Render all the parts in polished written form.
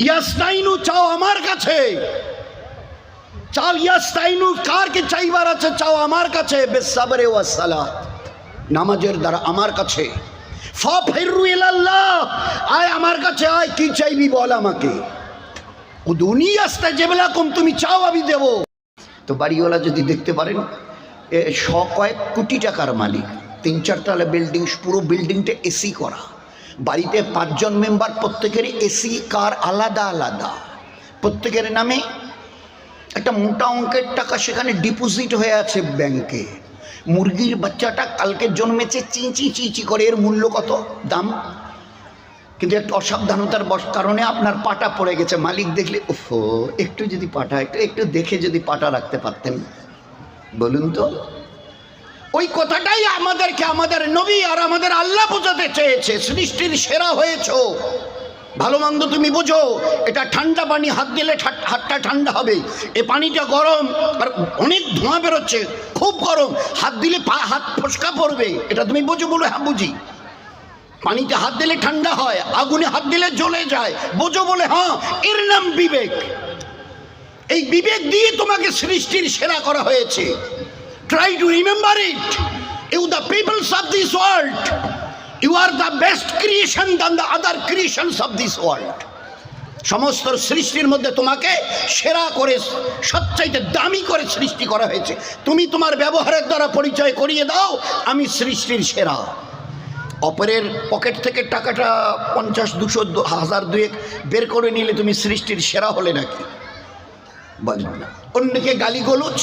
ইয়াস্তাইনু চাও আমার কাছে, চাও ইয়াস্তাইনু কারকে চাইবার আছে, চাও আমার কাছে, বিসসাবরি ওয়াস সালাত, নামাজের দ্বারা আমার কাছে। ফাফিরু ইলাল্লাহ, আয় আমার কাছে আয়, কি চাইবি বল আমাকে। উদুনি আস্তাজিব লাকুম, তুমি চাও আমি দেব। তো বাড়িওয়ালা যদি দেখতে পারেন কয়েক কোটি টাকার মালিক, 3-4 তলা বিল্ডিং, পুরো বিল্ডিংটা এসি করা, বাড়িতে 5 জন মেম্বার, প্রত্যেকের এসি কার আলাদা আলাদা, প্রত্যেকের নামে একটা মোটা অঙ্কের টাকা সেখানে ডিপোজিট হয়ে আছে ব্যাংকে। মুরগির বাচ্চাটা কালকে জন্মেছে, চিঁচি চিঁচি করে, এর মূল্য কত দাম, কিন্তু একটু অসাবধানতার কারণে আপনার পাটা পড়ে গেছে। মালিক দেখলে ওফো, একটু যদি পাটা একটু দেখে যদি পাটা রাখতে পারতেন, বলুন তো। ওই কথাটাই আমাদেরকে আমাদের নবী আর আমাদের আল্লাহ বোঝাতে চেয়েছে, সৃষ্টির সেরা হয়েছো, ভালো মন্দ তুমি বোঝো। এটা ঠান্ডা পানি, হাত দিলে হাতটা ঠান্ডা হবে, এ পানিটা গরম আর অনেক ধোঁয়া বেরোচ্ছে, খুব গরম, হাত দিলে হাত ফসকা পড়বে, এটা তুমি বোঝো? বলো হ্যাঁ বুঝি। পানিতে হাত দিলে ঠান্ডা হয়, আগুনে হাত দিলে জ্বলে যায়, বোঝো? বলে হ্যাঁ। এর নাম বিবেক। এই বিবেক দিয়ে তোমাকে সৃষ্টির সেরা করা হয়েছে। Try to remember it. You the peoples of this world, you are the best creation than the other creations of this world. সমস্ত সৃষ্টির মধ্যে তোমাকে সেরা করে, সবচাইতে দামি করে সৃষ্টি করা হয়েছে। তুমি তোমার ব্যবহারের দ্বারা পরিচয় করিয়ে দাও আমি সৃষ্টির সেরা। অপরের পকেট থেকে টাকাটা 50, 200, 1000, 2 বের করে নিলে তুমি সৃষ্টির সেরা হলে নাকি? বলেন না। অন্যকে গালিগোলজ,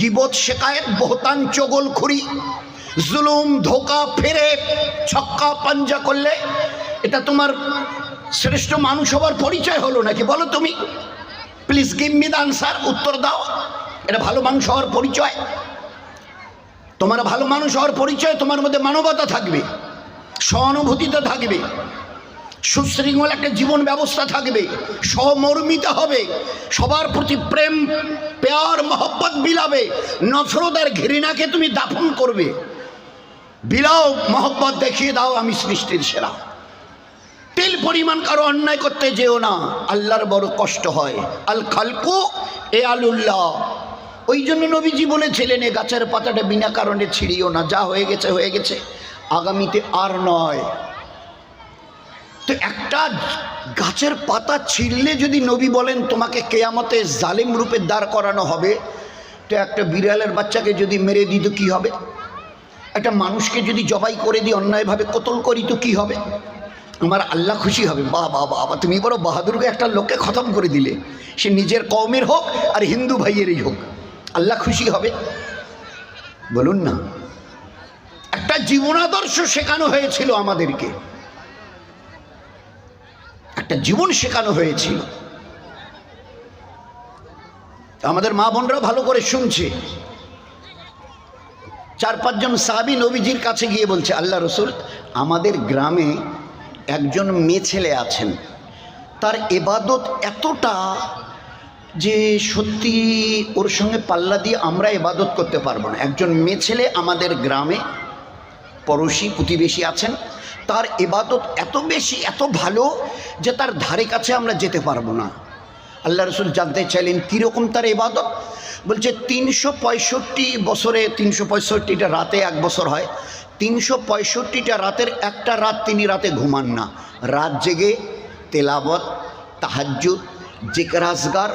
গিবত, শেকায়েত, বহতান, চগলখুরি, জুলুম, ধোকা, ফেরে, ছক্কা পাঞ্জা করলে এটা তোমার শ্রেষ্ঠ মানুষ হবার পরিচয় হলো নাকি? বলো তুমি, please give me the answer, উত্তর দাও। এটা ভালো মানুষ হওয়ার পরিচয়? তোমার ভালো মানুষ হওয়ার পরিচয় তোমার মধ্যে মানবতা থাকবে, সহানুভূতিতা থাকবে, সুশৃঙ্খল একটা জীবন ব্যবস্থা থাকবে, সহমর্মিতা হবে, সবার প্রতি প্রেম, প্যার, মহব্বত বিলাবে, নফরত আর ঘৃণাকে তুমি দাফন করবে। বিলাও, মহব্বত দেখিয়ে দাও আমি সৃষ্টির সেরা। তেল পরিমাণ কারো অন্যায় করতে যেও না, আল্লাহর বড় কষ্ট হয়। আল খালকু এ আলুল্লাহ। ওই জন্য নবীজি বলেছিলেন, এ গাছের পাতাটা বিনা কারণে ছিঁড়িও না, যা হয়ে গেছে হয়ে গেছে, আগামীতে আর নয়। তো একটা গাছের পাতা ছিঁড়লে যদি নবী বলেন তোমাকে কেয়ামতে জালিম রূপে দাঁড় করানো হবে, তো একটা বিড়ালের বাচ্চাকে যদি মেরে দিই তো কী হবে? একটা মানুষকে যদি জবাই করে দিই, অন্যায়ভাবে কতল করি তো কী হবে? আমার আল্লাহ খুশি হবে। বাবা বাবা, তুমি বড় বাহাদুরকে একটা লোককে খতম করে দিলে, সে নিজের কওমের হোক আর হিন্দু ভাইয়েরই হোক, আল্লাহ খুশি হবে? বলুন না। একটা জীবনাদর্শ শেখানো হয়েছিল আমাদেরকে, একটা জীবন শেখানো হয়েছিল। আমাদের মা বোনরা ভালো করে শুনছে। 4-5 জন সাহাবী নবীজির কাছে গিয়ে বলছে, আল্লাহ রসুল, আমাদের গ্রামে একজন মেয়ে ছেলে আছেন, তার ইবাদত এতটা যে সত্যি ওর সঙ্গে পাল্লা দিয়ে আমরা ইবাদত করতে পারবো না। একজন মেয়ে ছেলে আমাদের গ্রামে, পড়োশি প্রতিবেশী আছেন, তার ইবাদত এত বেশি, এত ভালো যে তার ধারে কাছে আমরা যেতে পারবো না। আল্লাহ রসুল জানতে চাইলেন কীরকম তার ইবাদত। বলছে 365 বছরে 365টা রাতে 1 বছর হয়, 365টা রাতের একটা রাত তিনি রাতে ঘুমান না, রাত জেগে তেলাওয়াত, তাহাজ্জুদ, জিকির আজগার,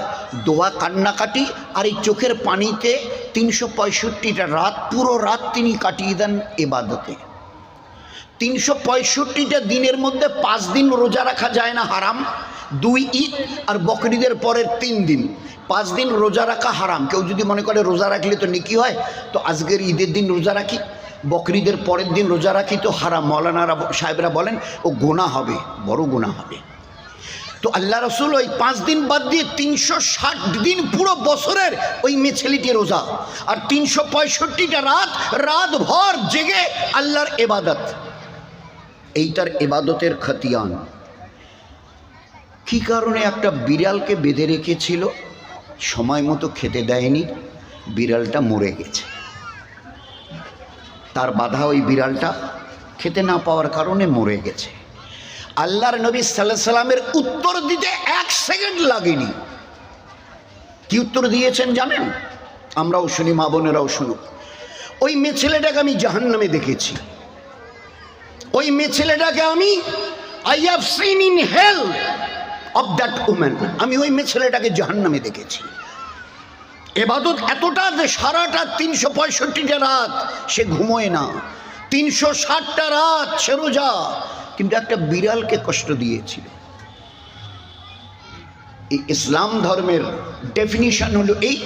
দোয়া, কান্নাকাটি আর এই চোখের পানিতে 365টা রাত, পুরো রাত তিনি কাটিয়ে দেন ইবাদতে। 365টা দিনের মধ্যে 5 দিন রোজা রাখা যায় না, হারাম। 2 ঈদ আর বকরিদের পরের 3 দিন, 5 দিন রোজা রাখা হারাম। কেউ যদি মনে করে রোজা রাখলে তো নেকি হয়, তো আজকের ঈদের দিন রোজা রাখি, বকরিদের পরের দিন রোজা রাখি, তো হারাম। মৌলানারা সাহেবরা বলেন ও গুনাহ হবে, বড় গুনাহ হবে। তো আল্লাহ রসুল ওই 5 দিন বাদ দিয়ে 360 দিন পুরো বছরের ওই মেয়ে ছেলেটি রোজা, আর 365টা রাত, রাত ভর জেগে আল্লাহর ইবাদত। এইটার ইবাদতের খতিয়ান কি কারণে? একটা বিড়ালকে বেঁধে রেখেছিল, সময় মতো খেতে দেয়নি, বিড়ালটা মরে গেছে। তার বাধা ওই বিড়ালটা খেতে না পাওয়ার কারণে মরে গেছে। আল্লাহর নবী সাল্লাল্লাহু আলাইহি সাল্লামের উত্তর দিতে 1 সেকেন্ড লাগেনি। কি উত্তর দিয়েছেন জানেন? আমরাও শুনি, মা বোনেরাও শুনুক। ওই মেয়ে ছেলেটাকে আমি জাহান্নামে দেখেছি। ওই মেয়ে ছেলেটাকে আমি I have seen in hell of that woman. আমি ওই মেয়ে ছেলেটাকে জাহান্নামে দেখেছি। ইবাদত এতটা যে সারাটা 365টা রাত সে ঘুমোয় না, 360টা রাত সে রোজা, কিন্তু একটা বিড়ালকে কষ্ট দিয়েছিল। এই ইসলাম ধর্মের ডেফিনিশন হলো এই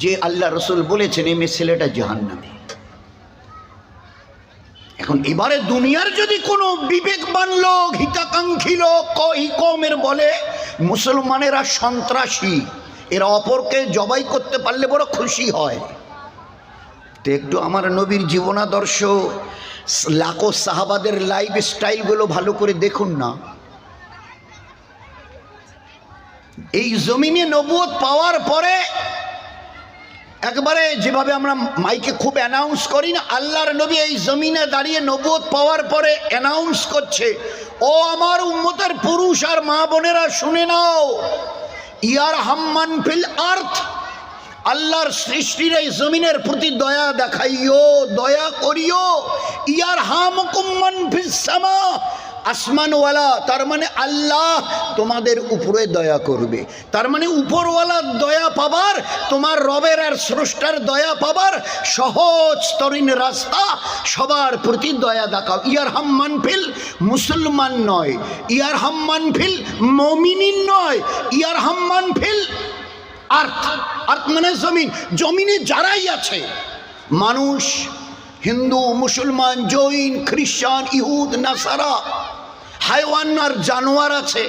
যে আল্লাহ রসুল বলেছেন এই মেয়ে ছেলেটা জাহান্নামে। এখন এবারে দুনিয়ার যদি কোনো বিবেকবান লোক, হিতাকাঙ্ক্ষী লোক এই কওমের বলে মুসলমানেরা সন্ত্রাসী, এরা অপরকে জবাই করতে পারলে বড় খুশি হয়, তো একটু আমার নবীর জীবনাদর্শ, লাখো সাহাবাদের লাইফ স্টাইলগুলো ভালো করে দেখুন না। এই জমিনে নবুয়ত পাওয়ার পরে একবারে যেভাবে আমরা মাইকে খুব অ্যানাউন্স করি না, আল্লাহর নবী এই জমিনে দাঁড়িয়ে নবুয়ত পাওয়ার পরে অ্যানাউন্স করছে, ও আমার উম্মতের পুরুষ আর মা বোনেরা শুনে নাও, ইয়ার হাম্মান ফিল আর্থ, আল্লাহর সৃষ্টির এই জমিনের প্রতি দয়া দেখাইও, দয়া করিও। ইয়ার হামকুম মান ফিস সামা, আসমানওয়ালা, তার মানে আল্লাহ তোমাদের উপরে দয়া করবে। তার মানে উপরওয়ালার দয়া পাবার, তোমার রবের আর স্রষ্টার দয়া পাবার সহজ তরিন রাস্তা, সবার প্রতি দয়া দেখাও। ইয়ার হাম্মান ফিল মুসলমান নয়, ইয়ার হাম্মান ফিল মুমিনিন নয়, ইয়ার হাম্মান ফিল আর্থ। আর্থ মানে জমিন, জমিনে যারাই আছে মানুষ, হিন্দু, মুসলমান, জৈন, খ্রিস্টান, ইহুদ, নাসারা, হাইওয়ান আর জানোয়ার আছে,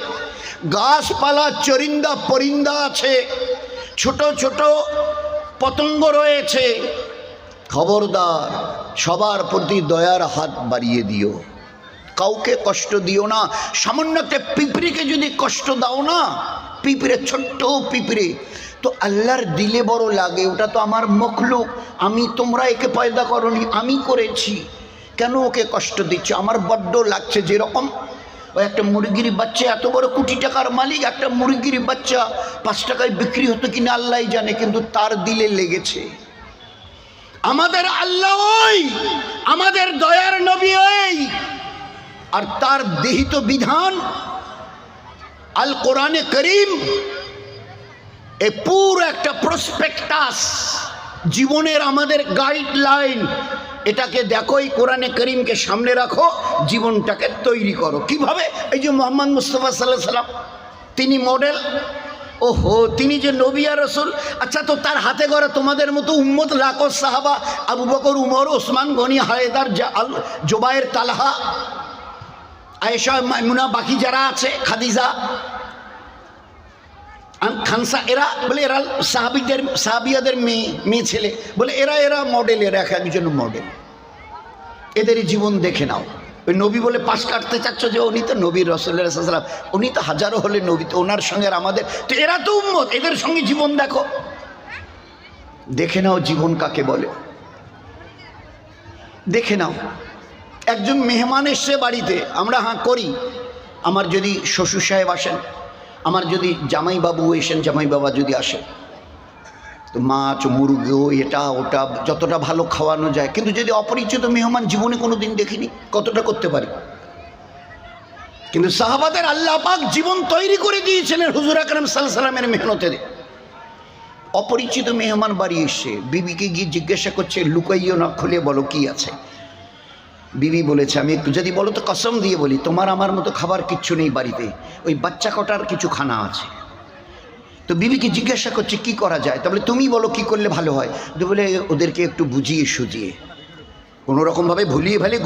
গাছপালা, চরিন্দা পরিন্দা আছে, ছোট ছোট পতঙ্গ রয়েছে, খবরদার সবার প্রতি দয়ার হাত বাড়িয়ে দিও, কাউকে কষ্ট দিও না। সামান্য একটা পিঁপড়েকে যদি কষ্ট দাও না, পিঁপড়ে, ছোট্ট পিঁপড়ে, তো আল্লাহর দিলে বড় লাগে, ওটা তো আমার মখলুক, আমি, তোমরা একে পয়দা করনি, আমি করেছি, কেন ওকে কষ্ট দিচ্ছ? আমার বড্ড লাগছে। যেরকম ওই একটা মুরগির বাচ্চা, এত বড় কোটি টাকার মালিক, একটা মুরগির বাচ্চা 5 টাকায় বিক্রি হতো কিনা আল্লাহ জানে, কিন্তু তার দিলে লেগেছে। আমাদের আল্লাহ ওই, আমাদের দয়ার নবী ওই, আর তার দেহিত বিধান আল কোরআনে করিম, এ পুরো একটা প্রসপেক্টাস, জীবনের আমাদের গাইডলাইন। এটাকে দেখো, এই কোরআনে করিমকে সামনে রাখো, জীবনটাকে তৈরি করো। কিভাবে? এই যে মোহাম্মদ মুস্তাফা সাল্লাল্লাহু আলাইহি সাল্লাম, তিনি মডেল। ওহো, তিনি যে নবী আর রাসূল, আচ্ছা তো তার হাতে গড়া তোমাদের মতো উম্মত, লাখো সাহাবা, আবু বকর, উমর, ওসমান গনি, হায়দার, জুবায়ের, তালহা, আয়েশা, মাইমুনা, বাকি যারা আছে, খাদিজা, খানসা, এরা বলে এরা সাহাবিয়াদের মেয়ে ছেলে, বলে এরা মডেল, এরা এক একজন মডেল, এদেরই জীবন দেখে নাও। ওই নবী বলে পাশ কাটতে চাচ্ছ যে উনি তো নবী, রাসূলুল্লাহ সাল্লাল্লাহু আলাইহি ওয়াসাল্লাম, উনি তো হাজারো হলে নবী, তো ওনার সঙ্গে আমাদের, তো এরা তো উম্মত, এদের সঙ্গে জীবন দেখো, দেখে নাও জীবন কাকে বলে, দেখে নাও। একজন মেহমান এসছে বাড়িতে, আমরা হাঁ করি, আমার যদি শ্বশুর সাহেব আসেন, আমার যদি জামাইবাবু এসেন, জামাই বাবা যদি আসে, তো মাছ, মুরগি, এটা ওটা যতটা ভালো খাওয়ানো যায়, কিন্তু যদি অপরিচিত মেহমান, জীবনে কোনো দিন দেখিনি, কতটা করতে পারি? কিন্তু সাহাবাদের আল্লাহ পাক জীবন তৈরি করে দিয়েছিলেন হুজুর আকরাম সাল্লাল্লাহু আলাইহি ওয়াসাল্লামের মেহনতে। অপরিচিত মেহমান বাড়ি এসে বিবিকে গিয়ে জিজ্ঞাসা করছে, লুকাইও না, খুলে বলো কি আছে। বিবি বলেছে, আমি একটু যদি বলো তো কসম দিয়ে বলি, তোমার আমার মতো খাবার কিচ্ছু নেই বাড়িতে, ওই বাচ্চা কটার কিছু খানা আছে। তো বিবিকে জিজ্ঞাসা করছে কি করা যায়, তাহলে তুমি বলো কি করলে ভালো হয়। তো বলে ওদেরকে একটু বুঝিয়ে সুজিয়ে, কোনোরকমভাবে ভুলিয়ে ভালিয়ে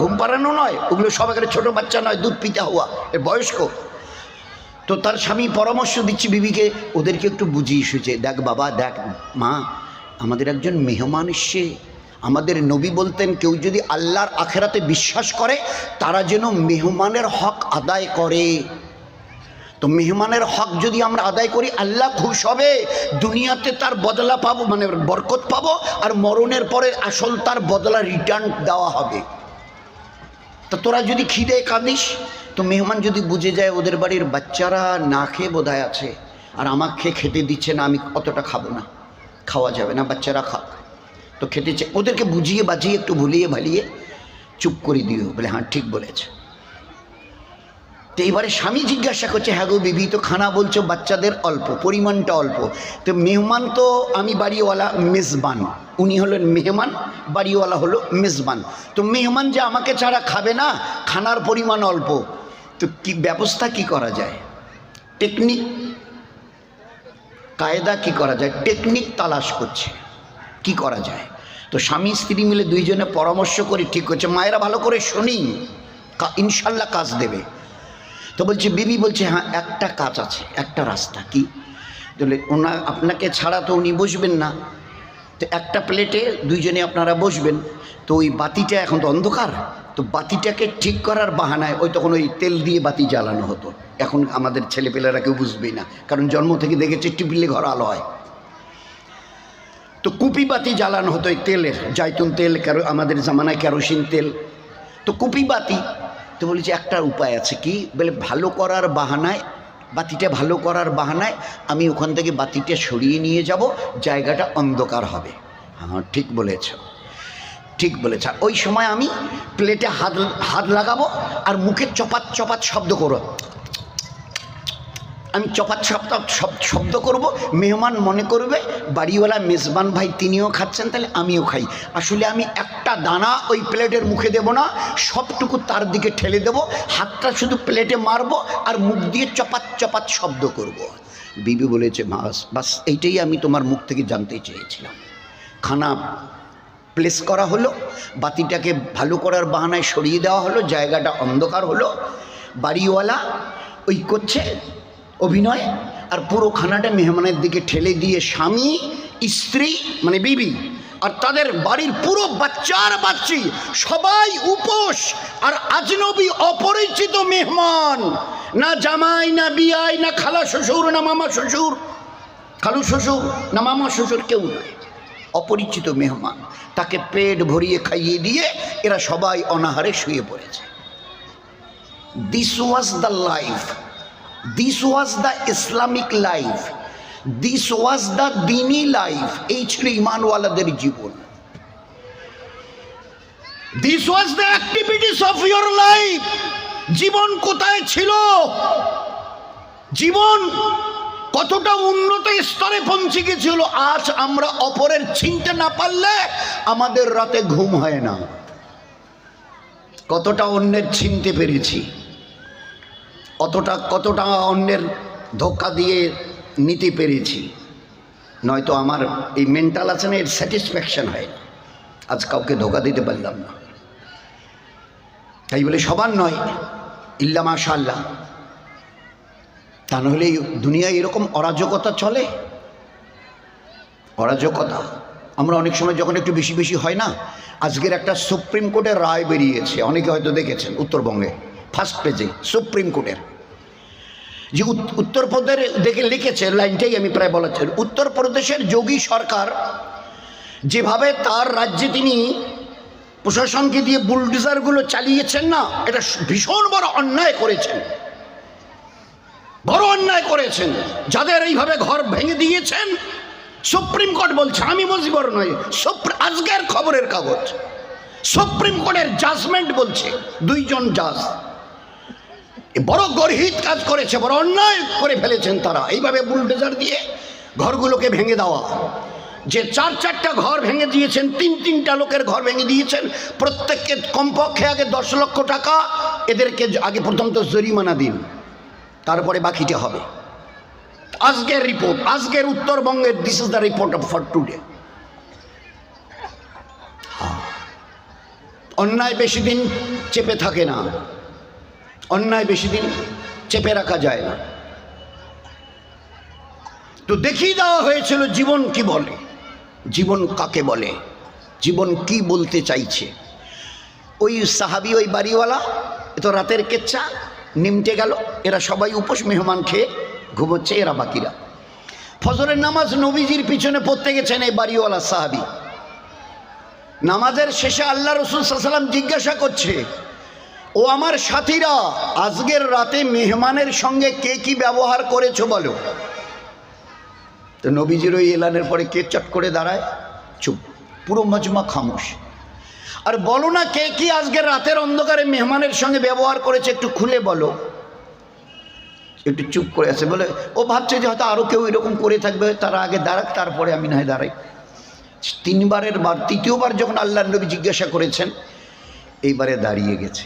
ঘুম পাড়ানো নয়, ওগুলো সব একটা ছোটো বাচ্চা নয়, দুধ পিতা হওয়া, এর বয়স্ক। তো তার স্বামী পরামর্শ দিচ্ছে বিবিকে, ওদেরকে একটু বুঝিয়ে সুজিয়ে, দেখ বাবা, দেখ মা, আমাদের একজন মেহমান এসছে, আমাদের নবী বলতেন কেউ যদি আল্লাহর আখেরাতে বিশ্বাস করে তারা যেন মেহমানের হক আদায় করে। তো মেহমানের হক যদি আমরা আদায় করি, আল্লাহ খুশ হবে, দুনিয়াতে তার বদলা পাবো, মানে বরকত পাবো, আর মরণের পরে আসল তার বদলা রিটার্ন দেওয়া হবে। তো তোরা যদি খিদে কাঁদিস, তো মেহমান যদি বুঝে যায় ওদের বাড়ির বাচ্চারা না খেয়ে বোধহয় আছে আর আমাকে খেতে দিচ্ছে না, আমি অতটা খাবো না, খাওয়া যাবে না, বাচ্চারা খাক, তো খেতে চাই, ওদেরকে বুঝিয়ে বাজিয়ে একটু ভুলিয়ে ভালিয়ে চুপ করে দিও, বলে হ্যাঁ ঠিক বলেছে। তো এবারে স্বামী জিজ্ঞাসা করছে, হ্যাঁ গো বিবি, তো খানা বলছো বাচ্চাদের অল্প, পরিমাণটা অল্প, তো মেহমান তো আমি বাড়িওয়ালা মেজবান, উনি হলেন মেহমান, বাড়িওয়ালা হলো মেজবান, তো মেহমান যে আমাকে ছাড়া খাবে না, খানার পরিমাণ অল্প, তো কি ব্যবস্থা কি করা যায়, টেকনিক কায়দা কি করা যায়, টেকনিক তালাশ করছে কি করা যায়। তো স্বামী স্ত্রী মিলে দুইজনে পরামর্শ করে ঠিক করছে, মায়েরা ভালো করে শুনি, ইনশাল্লাহ কাজ দেবে। তো বলছে বিবি, বলছে হ্যাঁ একটা কাজ আছে, একটা রাস্তা। কি? বলে আপনাকে ছাড়া তো উনি বসবেন না, তো একটা প্লেটে দুইজনে আপনারা বসবেন, তো ওই বাতিটা এখন তো অন্ধকার, তো বাতিটাকে ঠিক করার বাহানায়, ওই তখন ওই তেল দিয়ে বাতি জ্বালানো হতো, এখন আমাদের ছেলেপেলেরা কেউ বুঝবেই না, কারণ জন্ম থেকে দেখেছে টিপিলে ঘর আলো হয়, তো কুপি বাতি জ্বালানো হতো ওই তেলের, জাইতুন তেল, আমাদের জামানায় কেরোসিন তেল, তো কুপি বাতি। তো বলেছি একটা উপায় আছে। কি? বলে ভালো করার বাহানায়, বাতিটা ভালো করার বাহানায় আমি ওখান থেকে বাতিটা সরিয়ে নিয়ে যাব, জায়গাটা অন্ধকার হবে। হ্যাঁ ঠিক বলেছ, ঠিক বলেছ। ওই সময় আমি প্লেটে হাত লাগাবো আর মুখে চপাত চপাত শব্দ করব, আমি চপাত চপাত শব্দ করব, মেহমান মনে করবে বাড়িওয়ালা মেজবান ভাই তিনিও খাচ্ছেন, তাহলে আমিও খাই। আসলে আমি একটা দানা ওই প্লেটের মুখে দেব না, সবটুকু তার দিকে ঠেলে দেব, হাতটা শুধু প্লেটে মারবো আর মুখ দিয়ে চপাত চপাত শব্দ করব। বিবি বলেছে, বাস এইটাই আমি তোমার মুখ থেকে জানতে চেয়েছিলাম। খানা প্লেস করা হলো, বাতিটাকে ভালো করার বাহানায় সরিয়ে দেওয়া হলো, জায়গাটা অন্ধকার হলো, বাড়িওয়ালা ওই করছে অভিনয়, আর পুরো খানাটা মেহমানের দিকে ঠেলে দিয়ে স্বামী স্ত্রী মানে বিবি আর তাদের বাড়ির পুরো বাচ্চার বাচ্চি সবাই উপোস, আর আজনবী অপরিচিত মেহমান, না জামাই না বিয়াই না খালা শ্বশুর না মামা শ্বশুর, খালু শ্বশুর না মামা শ্বশুর, কেউ নয়, অপরিচিত মেহমান, তাকে পেট ভরিয়ে খাইয়ে দিয়ে এরা সবাই অনাহারে শুয়ে পড়েছে। This was the life, this was the Islamic life, this was the দিনী লাইফ। এই ছিল ইমানওয়ালাদের জীবন। This was the activities of your life. জীবন কোথায় ছিল, জীবন কতটা উন্নত স্তরে পৌঁছে গেছিল। আজ আমরা অপরের চিনতে না পারলে আমাদের রাতে ঘুম হয় না। কতটা অন্যের চিনতে পেরেছি, কতটা অন্যের ধোঁকা দিয়ে নিতে পেরেছি, নয়তো আমার এই মেন্টাল আছে না, এর স্যাটিসফ্যাকশন হয় না। আজ কাউকে ধোঁকা দিতে পারলাম না, তাই বলে সবার নয়, ইল্লা মাশাআল্লাহ। তা নাহলে এই দুনিয়ায় এরকম অরাজকতা চলে, অরাজকতা। আমরা অনেক সময় যখন একটু বেশি বেশি হয় না, আজকের একটা সুপ্রিম কোর্টের রায় বেরিয়েছে, অনেকে হয়তো দেখেছেন, উত্তরবঙ্গে ফার্স্ট পেজে সুপ্রিম কোর্টের যে উত্তরপ্রদেশ দেখে লিখেছে, লাইনটাই আমি প্রায় বলার চাই। উত্তরপ্রদেশের যোগী সরকার যেভাবে তার রাজ্যে তিনি প্রশাসনকে দিয়ে বুলডোজারগুলো চালিয়েছেন না, এটা ভীষণ বড় অন্যায় করেছেন, বড় অন্যায় করেছেন। যাদের এইভাবে ঘর ভেঙে দিয়েছেন, সুপ্রিম কোর্ট বলছে, আমি মুজিবর নয়, আজকের খবরের কাগজ, সুপ্রিম কোর্টের জাজমেন্ট বলছে, দুইজন জাজ বড় গর্হিত কাজ করেছে, বড় অন্যায় করে ফেলেছেন তারা, এইভাবে বুলডোজার দিয়ে ঘরগুলোকে ভেঙে দেওয়া। যে 4-4টা ঘর ভেঙে দিয়েছেন, 3-3টা লোকের ঘর ভেঙে দিয়েছেন, প্রত্যেককে কমপক্ষে আগে 10 লক্ষ টাকা এদেরকে আগে প্রথম তো জরিমানা দিন, তারপরে বাকিটা হবে। আজকের রিপোর্ট, আজকের উত্তরবঙ্গের, this is the report for today. অন্যায় বেশি দিন চেপে থাকে না, অন্যায় বেশি দিন চেপে রাখা যায় না। তো দেখিয়ে দেওয়া হয়েছিল জীবন কি বলে, জীবন কাকে বলে, জীবন কি বলতে চাইছে। ওই সাহাবি, ওই বাড়িওয়ালা, এ তো রাতের কেচ্ছা নিমটে গেল, এরা সবাই উপোস, মেহমান খেয়ে ঘুমোচ্ছে, এরা বাকিরা। ফজরের নামাজ নবীজির পিছনে পড়তে গেছেন এই বাড়িওয়ালা সাহাবি। নামাজের শেষে আল্লাহ রসুল সাল্লাল্লাহু আলাইহি ওয়াসাল্লাম জিজ্ঞাসা করছে, ও ও আমার সাথীরা, আজকের রাতে মেহমানের সঙ্গে কে কি ব্যবহার করেছো বলো। তো নবীজির ওই এলানের পরে কে চট করে দাঁড়ায়? চুপ, পুরো মজমা খামোশ। আর বলো না কে কি আজকের রাতের অন্ধকারে মেহমানের সঙ্গে ব্যবহার করেছে, একটু খুলে বলো। একটু চুপ করে আছে, বলে ও ভাবছে যে হয়তো আরও কেউ এরকম করে থাকবে, তারা আগে দাঁড়াক, তারপরে আমি না হয় দাঁড়াই। তৃতীয়বার যখন আল্লাহ নবী জিজ্ঞাসা করেছেন, এইবারে দাঁড়িয়ে গেছে।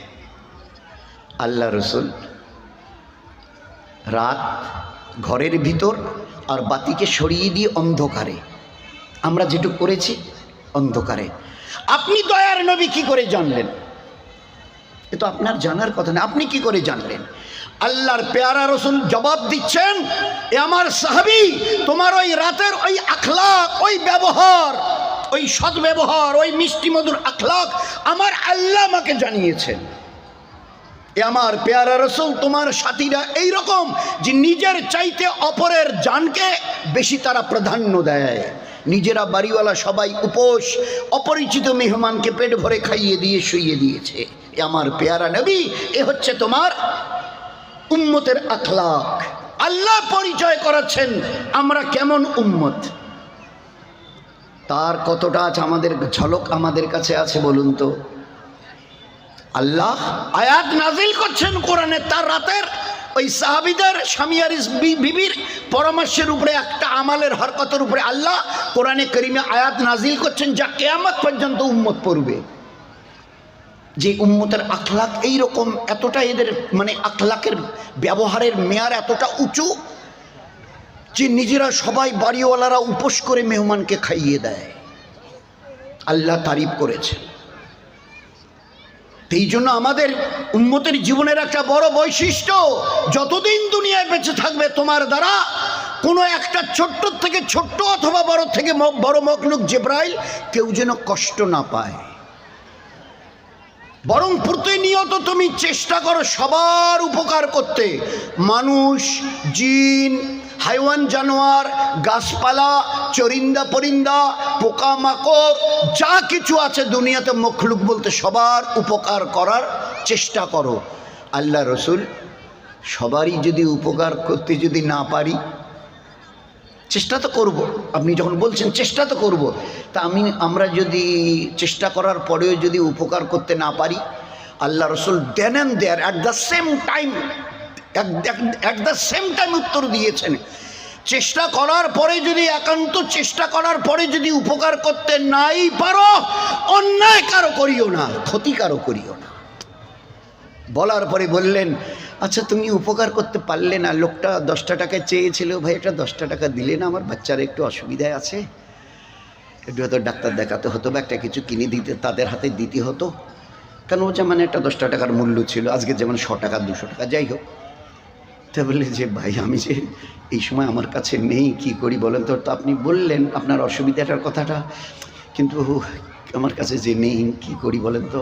আল্লাহ রসুল রাত, ঘরের ভিতর আর বাতিকে সরিয়ে দিয়ে অন্ধকারে, আমরা যেটুকু করেছি অন্ধকারে। আপনি দয়ার নবী কি করে জানলেন? এ তো আপনার জানার কথা না, আপনি কি করে জানলেন? আল্লাহর পেয়ারা রসুল জবাব দিচ্ছেন, এ আমার সাহাবী, তোমার ওই রাতের ওই আখলাক, ওই ব্যবহার, ওই সদ্ব্যবহার, ওই মিষ্টি মধুর আখলাক আমার আল্লাহ আমাকে জানিয়েছেন। এ আমার পেয়ারা রসুল, তোমার সাথীরা এই রকম যে নিজের চাইতে অপরের জানকে বেশি তারা প্রাধান্য দেয়। নিজেরা বাড়িওয়ালা সবাই উপোস, অপরিচিত মেহমানকে পেট ভরে খাইয়ে দিয়ে শুইয়ে দিয়েছে। এ আমার পেয়ারা নবী, এ হচ্ছে তোমার উম্মতের আখলাক। আল্লাহ পরিচয় করাচ্ছেন আমরা কেমন উম্মত, তার কতটা আছে আমাদের ঝলক আমাদের কাছে আছে বলুন তো। আল্লাহ আয়াত নাজিল করছেন কোরআনে, তার রাতের ওই সাহাবীদের স্বামী আর বিবির পরামর্শের উপরে, একটা আমালের হরকতের উপরে আল্লাহ কোরআনে কারিমে আয়াত নাজিল করছেন, যা কিয়ামত পর্যন্ত উম্মত পড়বে। যে উম্মতের আখলাক এইরকম, এতটা এদের মানে আখলাকের ব্যবহারের মেয়ার এতটা উঁচু যে নিজেরা সবাই বাড়িওয়ালারা উপোস করে মেহমানকে খাইয়ে দেয়। আল্লাহ তারিফ করেছেন। এই জন্য আমাদের উম্মতের জীবনের একটা বড় বৈশিষ্ট্য, যতদিন দুনিয়ায় বেঁচে থাকবে তোমার দ্বারা কোনো একটা ছোট্ট থেকে ছোট্ট অথবা বড় থেকে বড় মখলুক জিবরাইল কেউ যেন কষ্ট না পায়, বরং প্রতিনিয়ত তুমি চেষ্টা করো সবার উপকার করতে। মানুষ, জিন, হাইওয়ান, জানোয়ার, গাছপালা, চরিন্দা পরিন্দা, পোকামাকড়, যা কিছু আছে দুনিয়াতে মখলুক বলতে সবার উপকার করার চেষ্টা করো। আল্লাহ রসুল, সবারই যদি উপকার করতে যদি না পারি, চেষ্টা তো করব। আপনি যখন বলছেন চেষ্টা তো করব, তা আমরা যদি চেষ্টা করার পরেও যদি উপকার করতে না পারি, আল্লাহ রসুল then and there at the same time উত্তর দিয়েছেন, চেষ্টা করার পরে যদি, একান্ত চেষ্টা করার পরে যদি উপকার করতে নাই পারো, অন্যায় কারো করিও না, ক্ষতি কারো করিও না। বলার পরে বললেন, আচ্ছা তুমি উপকার করতে পারলে না, লোকটা 10টা টাকা চেয়েছিল, ভাই একটা 10টা টাকা দিলে না, আমার বাচ্চার একটু অসুবিধায় আছে, একটু হয়তো ডাক্তার দেখাতে হতো বা একটা কিছু কিনে দিতে তাদের হাতে দিতে হতো, কেন ও যেমন একটা 10টা টাকার মূল্য ছিল, আজকে যেমন 100 টাকা 200 টাকা যাই হোক। তা বললে যে ভাই আমি যে এই সময় আমার কাছে নেই, কি করি বলেন তো। আপনি বললেন আপনার অসুবিধাটার কথাটা, কিন্তু আমার কাছে যে নেই, কি করি বলেন তো।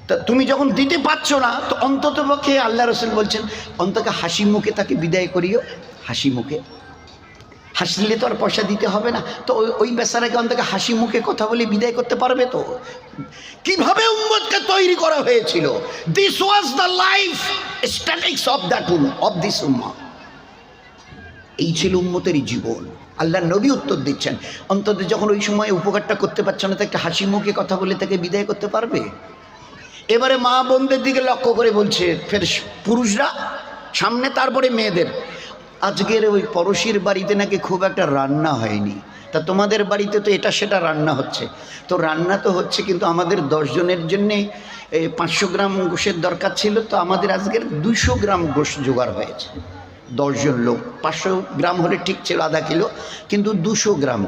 তা তুমি যখন দিতে পারছো না, তো অন্তত পক্ষে আল্লাহ রসুল বলছেন অন্তত হাসি মুখে তাকে বিদায় করিও। হাসি মুখে, হাসলে তো আর পয়সা দিতে হবে না, তো ওই বেচারাকে অন্তত হাসি মুখে কথা বলে বিদায় করতে পারবে তো। কিভাবে উম্মতকে তৈরি করা হয়েছিল, this was the life statics of this উম্মাহ। এই ছিল উম্মতের জীবন। আল্লাহ নবী উত্তর দিচ্ছেন, অন্তত যখন ওই সময় উপকারটা করতে পারছো না, তো একটা হাসি মুখে কথা বলে তাকে বিদায় করতে পারবে। এবারে মা বোনদের দিকে লক্ষ্য করে বলছে, ফের পুরুষরা সামনে, তারপরে মেয়েদের। আজকের ওই পড়শির বাড়িতে নাকি খুব একটা রান্না হয়নি, তা তোমাদের বাড়িতে তো এটা সেটা রান্না হচ্ছে। তো রান্না তো হচ্ছে, কিন্তু আমাদের 10 জনের জন্যে 500 গ্রাম গোশের দরকার ছিল, তো আমাদের আজকের 200 গ্রাম গোশ জোগাড় হয়েছে। 10 জন লোক, 500 গ্রাম হলে ঠিক ছিল, আধা কিলো, কিন্তু 200 গ্রাম।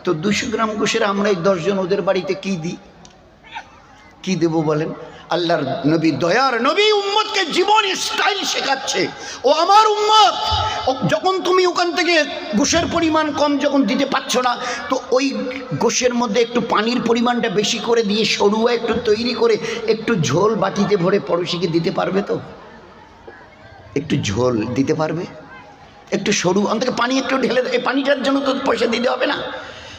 তো 200 গ্রাম গোশের আমরা এই 10 জন ওদের বাড়িতে কী দিই, কী দেবো বলেন। আল্লাহর নবী, দয়ার নবী উম্মতকে জীবন স্টাইল শেখাচ্ছে। ও আমার উম্মত, যখন তুমি ওখান থেকে গোশের পরিমাণ কম যখন দিতে পারছো না, তো ওই গোশের মধ্যে একটু পানির পরিমাণটা বেশি করে দিয়ে সরুয়া একটু তৈরি করে একটু ঝোল বাটিতে ভরে পড়োশিকে দিতে পারবে তো? একটু ঝোল দিতে পারবে, একটু সরু অন্তত পানি একটু ঢেলে, এই পানিটার জন্য তো পয়সা দিতে হবে না।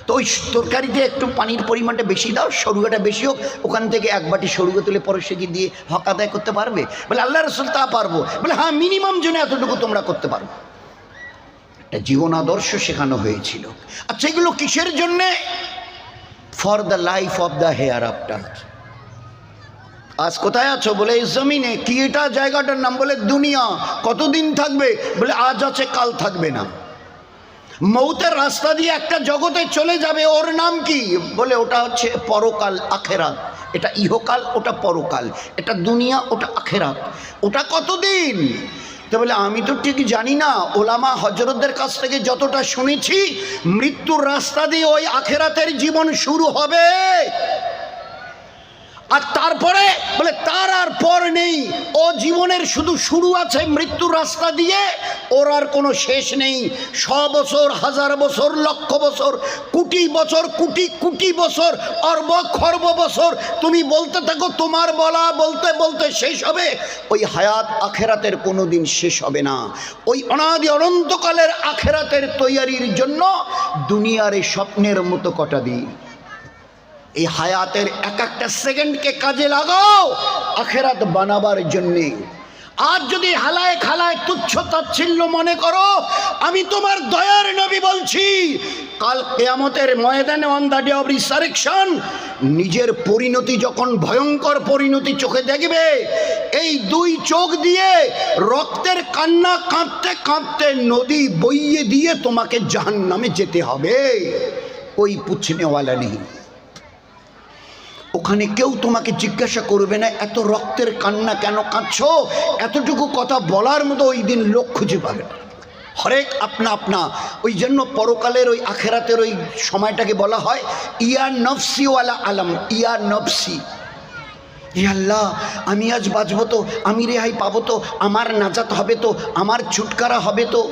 তো ওই তরকারিতে একটু পানির পরিমাণটা বেশি দাও, সরুগাটা বেশি হোক, ওখান থেকে এক বাটি সরুগা তুলে পরশে গিয়ে দিয়ে হক আদায় করতে পারবে? বলে আল্লাহ রসুল তা পারবো। বলে হ্যাঁ, মিনিমাম জন্য এতটুকু তোমরা করতে পারো। একটা জীবন আদর্শ শেখানো হয়েছিল। আচ্ছা, এগুলো কিসের জন্যে? For the life of the hair after. আজ কোথায় আছো? বলে এই জমিনে। কি এটা জায়গাটার নাম? বলে দুনিয়া। কতদিন থাকবে? বলে আজ আছে কাল থাকবে না। মৌতের রাস্তা দিয়ে একটা জগতে চলে যাবে, ওর নাম কি? বলে ওটা হচ্ছে পরকাল, আখেরাত। এটা ইহকাল, ওটা পরকাল। এটা দুনিয়া, ওটা আখেরাত। ওটা কতদিন? তো বলে আমি তো ঠিক জানি না, ওলামা হজরতদের কাছ থেকে যতটা শুনেছি, মৃত্যুর রাস্তা দিয়ে ওই আখেরাতের জীবন শুরু হবে। আর তারপরে বলে তার আর পর নেই। ও জীবনের শুধু শুরু আছে মৃত্যুর রাস্তা দিয়ে, ওর আর কোনো শেষ নেই। 100 বছর, 1000 বছর, লক্ষ বছর, কোটি বছর, কোটি কোটি বছর, অর্ব খর্ব বছর তুমি বলতে থাকো, তোমার বলা বলতে বলতে শেষ হবে। ওই হায়াত আখেরাতের কোনো দিন শেষ হবে না। ওই অনাদি অনন্তকালের আখেরাতের তৈয়ারির জন্য দুনিয়ার এই স্বপ্নের মতো কটা দিন। এই হায়াতের এক একটা সেকেন্ডকে কাজে লাগাও আখেরাত বানাবার জন্যে। আজ যদি হালায় খালায় তুচ্ছ তাচ্ছিল্য মনে করো, আমি তোমার দয়ার নবী বলছি, কাল কিয়ামতের ময়দানে on the day of resurrection নিজের পরিণতি যখন ভয়ঙ্কর পরিণতি চোখে দেখবে, এই 2 চোখ দিয়ে রক্তের কান্না কাঁদতে কাঁদতে নদী বইয়ে দিয়ে তোমাকে জাহান্নামে যেতে হবে। ওই পুছনেওয়ালা নেই। ওখানে কেউ তোমাকে জিজ্ঞাসা করবে না এত রক্তের কান্না কেন কাঁদছো। এতটুকু কথা বলার মতো ওই দিন লোক খুঁজে পাবে না। হরেক আপনা আপনা। ওই জন্য পরকালের ওই আখেরাতের ওই সময়টাকে বলা হয় ইয়া নফসি ওয়ালা আলম। ইয়া নফসি, হে আল্লাহ, আমি আজ বাঁচবো তো, আমি রেহাই পাবো তো, আমার নাজাত হবে তো, আমার ছুটকারা হবে তো।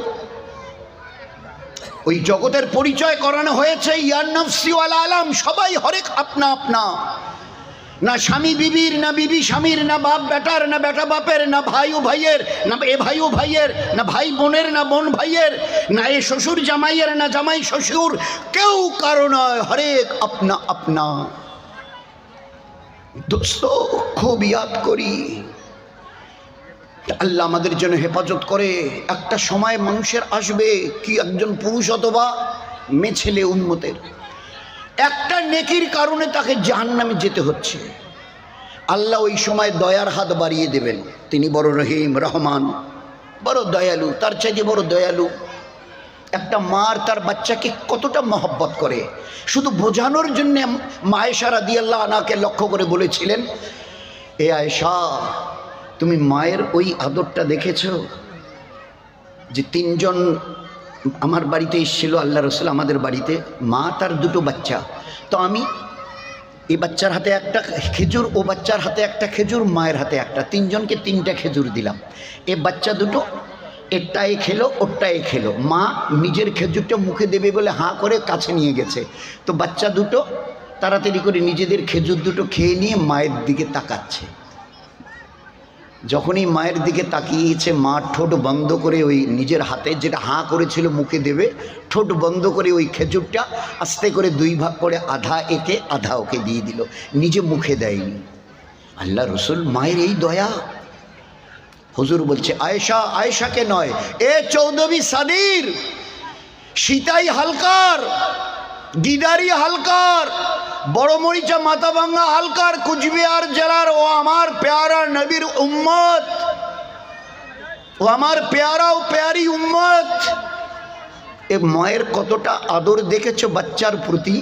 ওই জগতের পরিচয় করানো হয়েছে ইয়া নফসি ওয়ালা আলম। সবাই হরেক আপনা আপনা। না স্বামী বিবির, না বিবি স্বামীর, না বাপ বেটার, না বেটা বাপের, না ভাই ও ভাইয়ের, না এ ভাই ও ভাইয়ের, না ভাই বোনের, না বোন ভাইয়ের, না এ শ্বশুর জামাইয়ের, না জামাই শ্বশুর, কেউ কারো নয়, হরেক আপনা আপনা। দোস্ত খুব ইয়াদ করি, আল্লাহ আমাদের জন্য হেফাজত করে। একটা সময় মানুষের আসবে, কি একজন পুরুষ অথবা মেয়ে ছেলে উম্মতের, একটা নেকির কারণে তাকে জাহান্নামে যেতে হচ্ছে। আল্লাহ ওই সময় দয়ার হাত বাড়িয়ে দেবেন। তিনি বড় রহিম, রহমান, বড় দয়ালু। তার চাইতে বড় দয়ালু। একটা মার তার বাচ্চাকে কতটা মহব্বত করে, শুধু বোঝানোর জন্য মা আয়েশা রাদিয়াল্লাহু আনহাকে লক্ষ্য করে বলেছিলেন, এ আয়েশা, তুমি মায়ের ওই আদরটা দেখেছ? যে 3 জন আমার বাড়িতে এসেছিল আল্লাহ রসুল, আমাদের বাড়িতে, মা তার 2টো বাচ্চা। তো আমি এই বাচ্চার হাতে একটা খেজুর, ও বাচ্চার হাতে একটা খেজুর, মায়ের হাতে একটা, 3 জনকে 3টা খেজুর দিলাম। এ বাচ্চা 2টো এরটাই খেলো, ওরটাই খেলো। মা নিজের খেজুরটা মুখে দেবে বলে হাঁ করে কাছে নিয়ে গেছে। তো বাচ্চা 2টো তাড়াতাড়ি করে নিজেদের খেজুর 2টো খেয়ে নিয়ে মায়ের দিকে তাকাচ্ছে। যখনই মায়ের দিকে তাকিয়েছে, মা ঠোঁট বন্ধ করে ওই নিজের হাতে যেটা হাঁ করেছিল মুখে দেবে, ঠোঁট বন্ধ করে ওই খেজুরটা আস্তে করে 2 ভাগ করে আধা একে আধা ওকে দিয়ে দিল, নিজে মুখে দেয়নি। আল্লাহ রসুল মায়ের এই দয়া। হুজুর বলছে আয়েশা, আয়েশাকে নয়, এ চৌধুরী সাদির, সীতাই হালকার, গিদারি হালকার, বড় মরিচা মাথাভাঙ্গা হালকার, কুচবিহার জেলার ও আমার প্যারা নবীর উম্মত, ও আমার প্যারা ও প্যারি উম্মত। এ মায়ের কতটা আদর দেখেছো বাচ্চার প্রতি।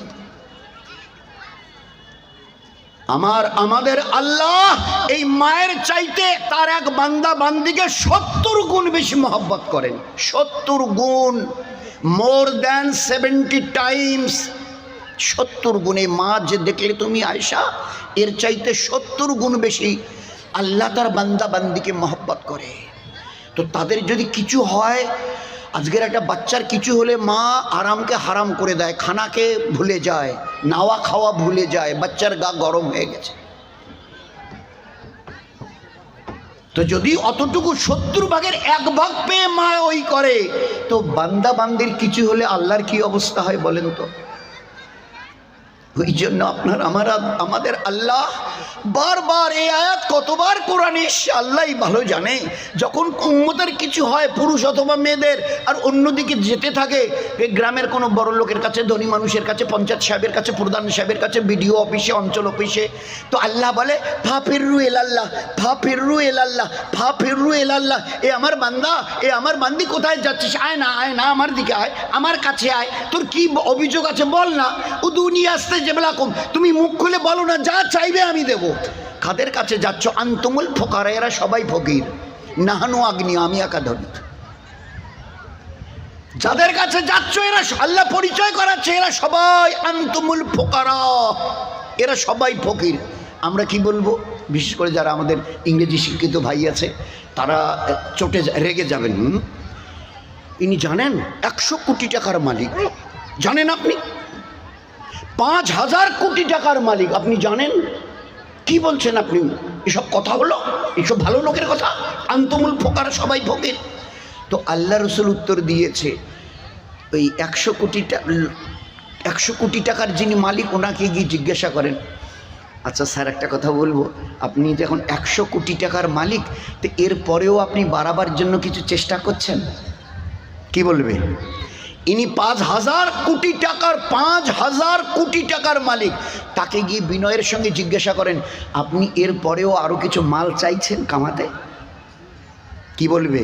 আমাদের আল্লাহ এই মায়ের চাইতে তার এক বান্দা বান্দিকে 70 গুণ বেশি মহব্বত করেন। 70 গুণ, মোর দ্যান 70 টাইমস। 70 গুণে মা যে দেখলে তুমি আয়েশা, এর চাইতে 70 গুণ বেশি আল্লাহ তার বান্দা বান্দিকে মহব্বত করে। তো তাদের যদি কিছু হয়, আজকের একটা বাচ্চার কিছু হলে মা আরামকে হারাম করে দেয়, খানাকে ভুলে যায়, নাওয়া খাওয়া ভুলে যায়, বাচ্চার গা গরম হয়ে গেছে। তো যদি অতটুকু 70 ভাগের 1 ভাগ পেয়ে মা ওই করে, তো বান্দা বান্দির কিছু হলে আল্লাহর কি অবস্থা হয় বলেন তো। ওই জন্য আমাদের আল্লাহ বারবার এই আয়াত কতবার কোরআনে এসে আল্লাহই ভালো জানে। যখন উম্মতের কিছু হয় পুরুষ অথবা মেয়েদের, আর অন্যদিকে যেতে থাকে গ্রামের কোনো বড় লোকের কাছে, ধনী মানুষের কাছে, পঞ্চায়েত সাহেবের কাছে, প্রধান সাহেবের কাছে, বিডিও অফিসে, অঞ্চল অফিসে, তো আল্লাহ বলে ফা ফিররু এলাল্লাহ, ফা ফিররু এলাল্লাহ, ফা ফিররু এলাল্লাহ। এ আমার বান্দা, এ আমার বান্দি, কোথায় যাচ্ছিস? আয় না আমার দিকে আয়, আমার কাছে আয়, তোর কি অভিযোগ আছে বল না। ও দুনিয়া আসতে যেবেলাকুম, তুমি মুখ খুলে বলো না, যা চাইবে আমি দেব। কাদের কাছে যাচ্ছ? আনতুমুল ফোকারা, এরা সবাই ফকির, নাহানু আগ্নি, আমি একা ধনী। যাদের কাছে যাচ্ছ এরা, আল্লাহ পরিচয় করাচ্ছে, এরা সবাই আনতুমুল ফোকারা, এরা সবাই ফকির। আমরা কি বলবো? বিশেষ করে যারা আমাদের ইংরেজি শিক্ষিত ভাই আছে, তারা চটে রেগে যাবেন। ইনি জানেন 100 কোটি টাকার মালিক, জানেন আপনি? 5000 কোটি টাকার মালিক, আপনি জানেন? কি বলছেন আপনি? এসব কথা হলো? এসব ভালো লোকের কথা? আন্তমুল ফোকারা সবাই ফকির। তো আল্লাহ রসুল উত্তর দিয়েছে, ওই 100 কোটি টাকার যিনি মালিক, ওনাকে গিয়ে জিজ্ঞাসা করেন, আচ্ছা স্যার একটা কথা বলবো, আপনি যখন 100 কোটি টাকার মালিক, তো এরপরেও আপনি বাড়াবার জন্য কিছু চেষ্টা করছেন? কি বলবে? ইনি 5000 কোটি টাকার, 5000 কোটি টাকার মালিক। তাকে গিয়ে বিনয়ের সঙ্গে জিজ্ঞাসা করেন, আপনি এর পরেও আরো কিছু মাল চাইছেন কামাতে? কি বলবে?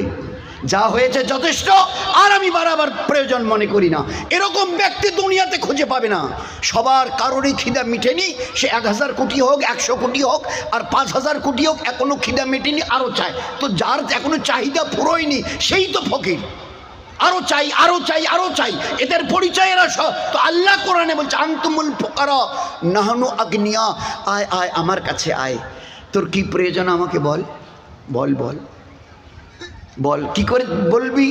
যা হয়েছে যথেষ্ট, আর আমি বাড়াবার প্রয়োজন মনে করি না। এরকম ব্যক্তি দুনিয়াতে খুঁজে পাবে না। সবার কারোরই খিদা মিটেনি, সে 1000 কোটি হোক, 100 কোটি হোক, আর 5000 কোটি হোক, এখনো খিদা মেটেনি, আরো চায়। তো যার এখনো চাহিদা পুরোয়নি, সেই তো ফকির। আরো চাই, আরো চাই, আরো চাই, এদের পরিচয় এরা সব। তো আল্লাহ কোরআনে বলছে আনতুমুল ফুকারা নাহনু আগনিয়া, আয় আয় আমার কাছে আয়, তোর কি প্রয়োজন আমাকে বল, বল বল বল। কি করে বলবি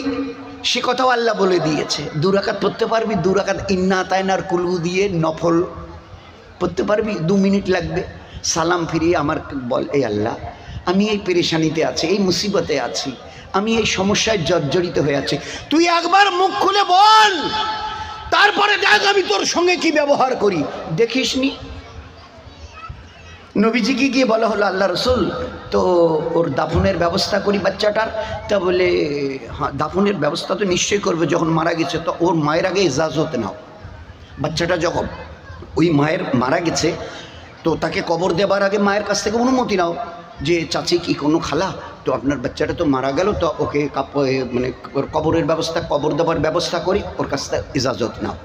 সে কথাও আল্লাহ বলে দিয়েছে। 2 রাকাত পড়তে পারবি? 2 রাকাত ইন্না আতায়নার কুলু দিয়ে নফল পড়তে পারবি? 2 মিনিট লাগবে। সালাম ফিরিয়ে আমার বল, এই আল্লাহ আমি এই পেরেশানিতে আছি, এই মুসিবতে আছি, আমি এই সমস্যায় জর্জরিত হয়ে আছি, তুই একবার মুখ খুলে বল, তারপরে দেখ আমি তোর সঙ্গে কি ব্যবহার করি। দেখিসনি নবীজিকে গিয়ে বলা হলো, আল্লাহ রসুল তো ওর দাফনের ব্যবস্থা করি বাচ্চাটার। তা বলে হ্যাঁ দাফনের ব্যবস্থা তো নিশ্চয়ই করবে, যখন মারা গেছে তো ওর মায়ের আগে ইজাজত নাও। বাচ্চাটা যখন ওই মায়ের মারা গেছে, তো তাকে কবর দেবার আগে মায়ের কাছ থেকে অনুমতি নাও, যে চাচি কি কোনো খালা, তো আপনার বাচ্চাটা তো মারা গেল, তো ওকে মানে ওর কবরের ব্যবস্থা, কবর দেবার ব্যবস্থা করি, ওর কাছ থেকে ইজাজত নাও।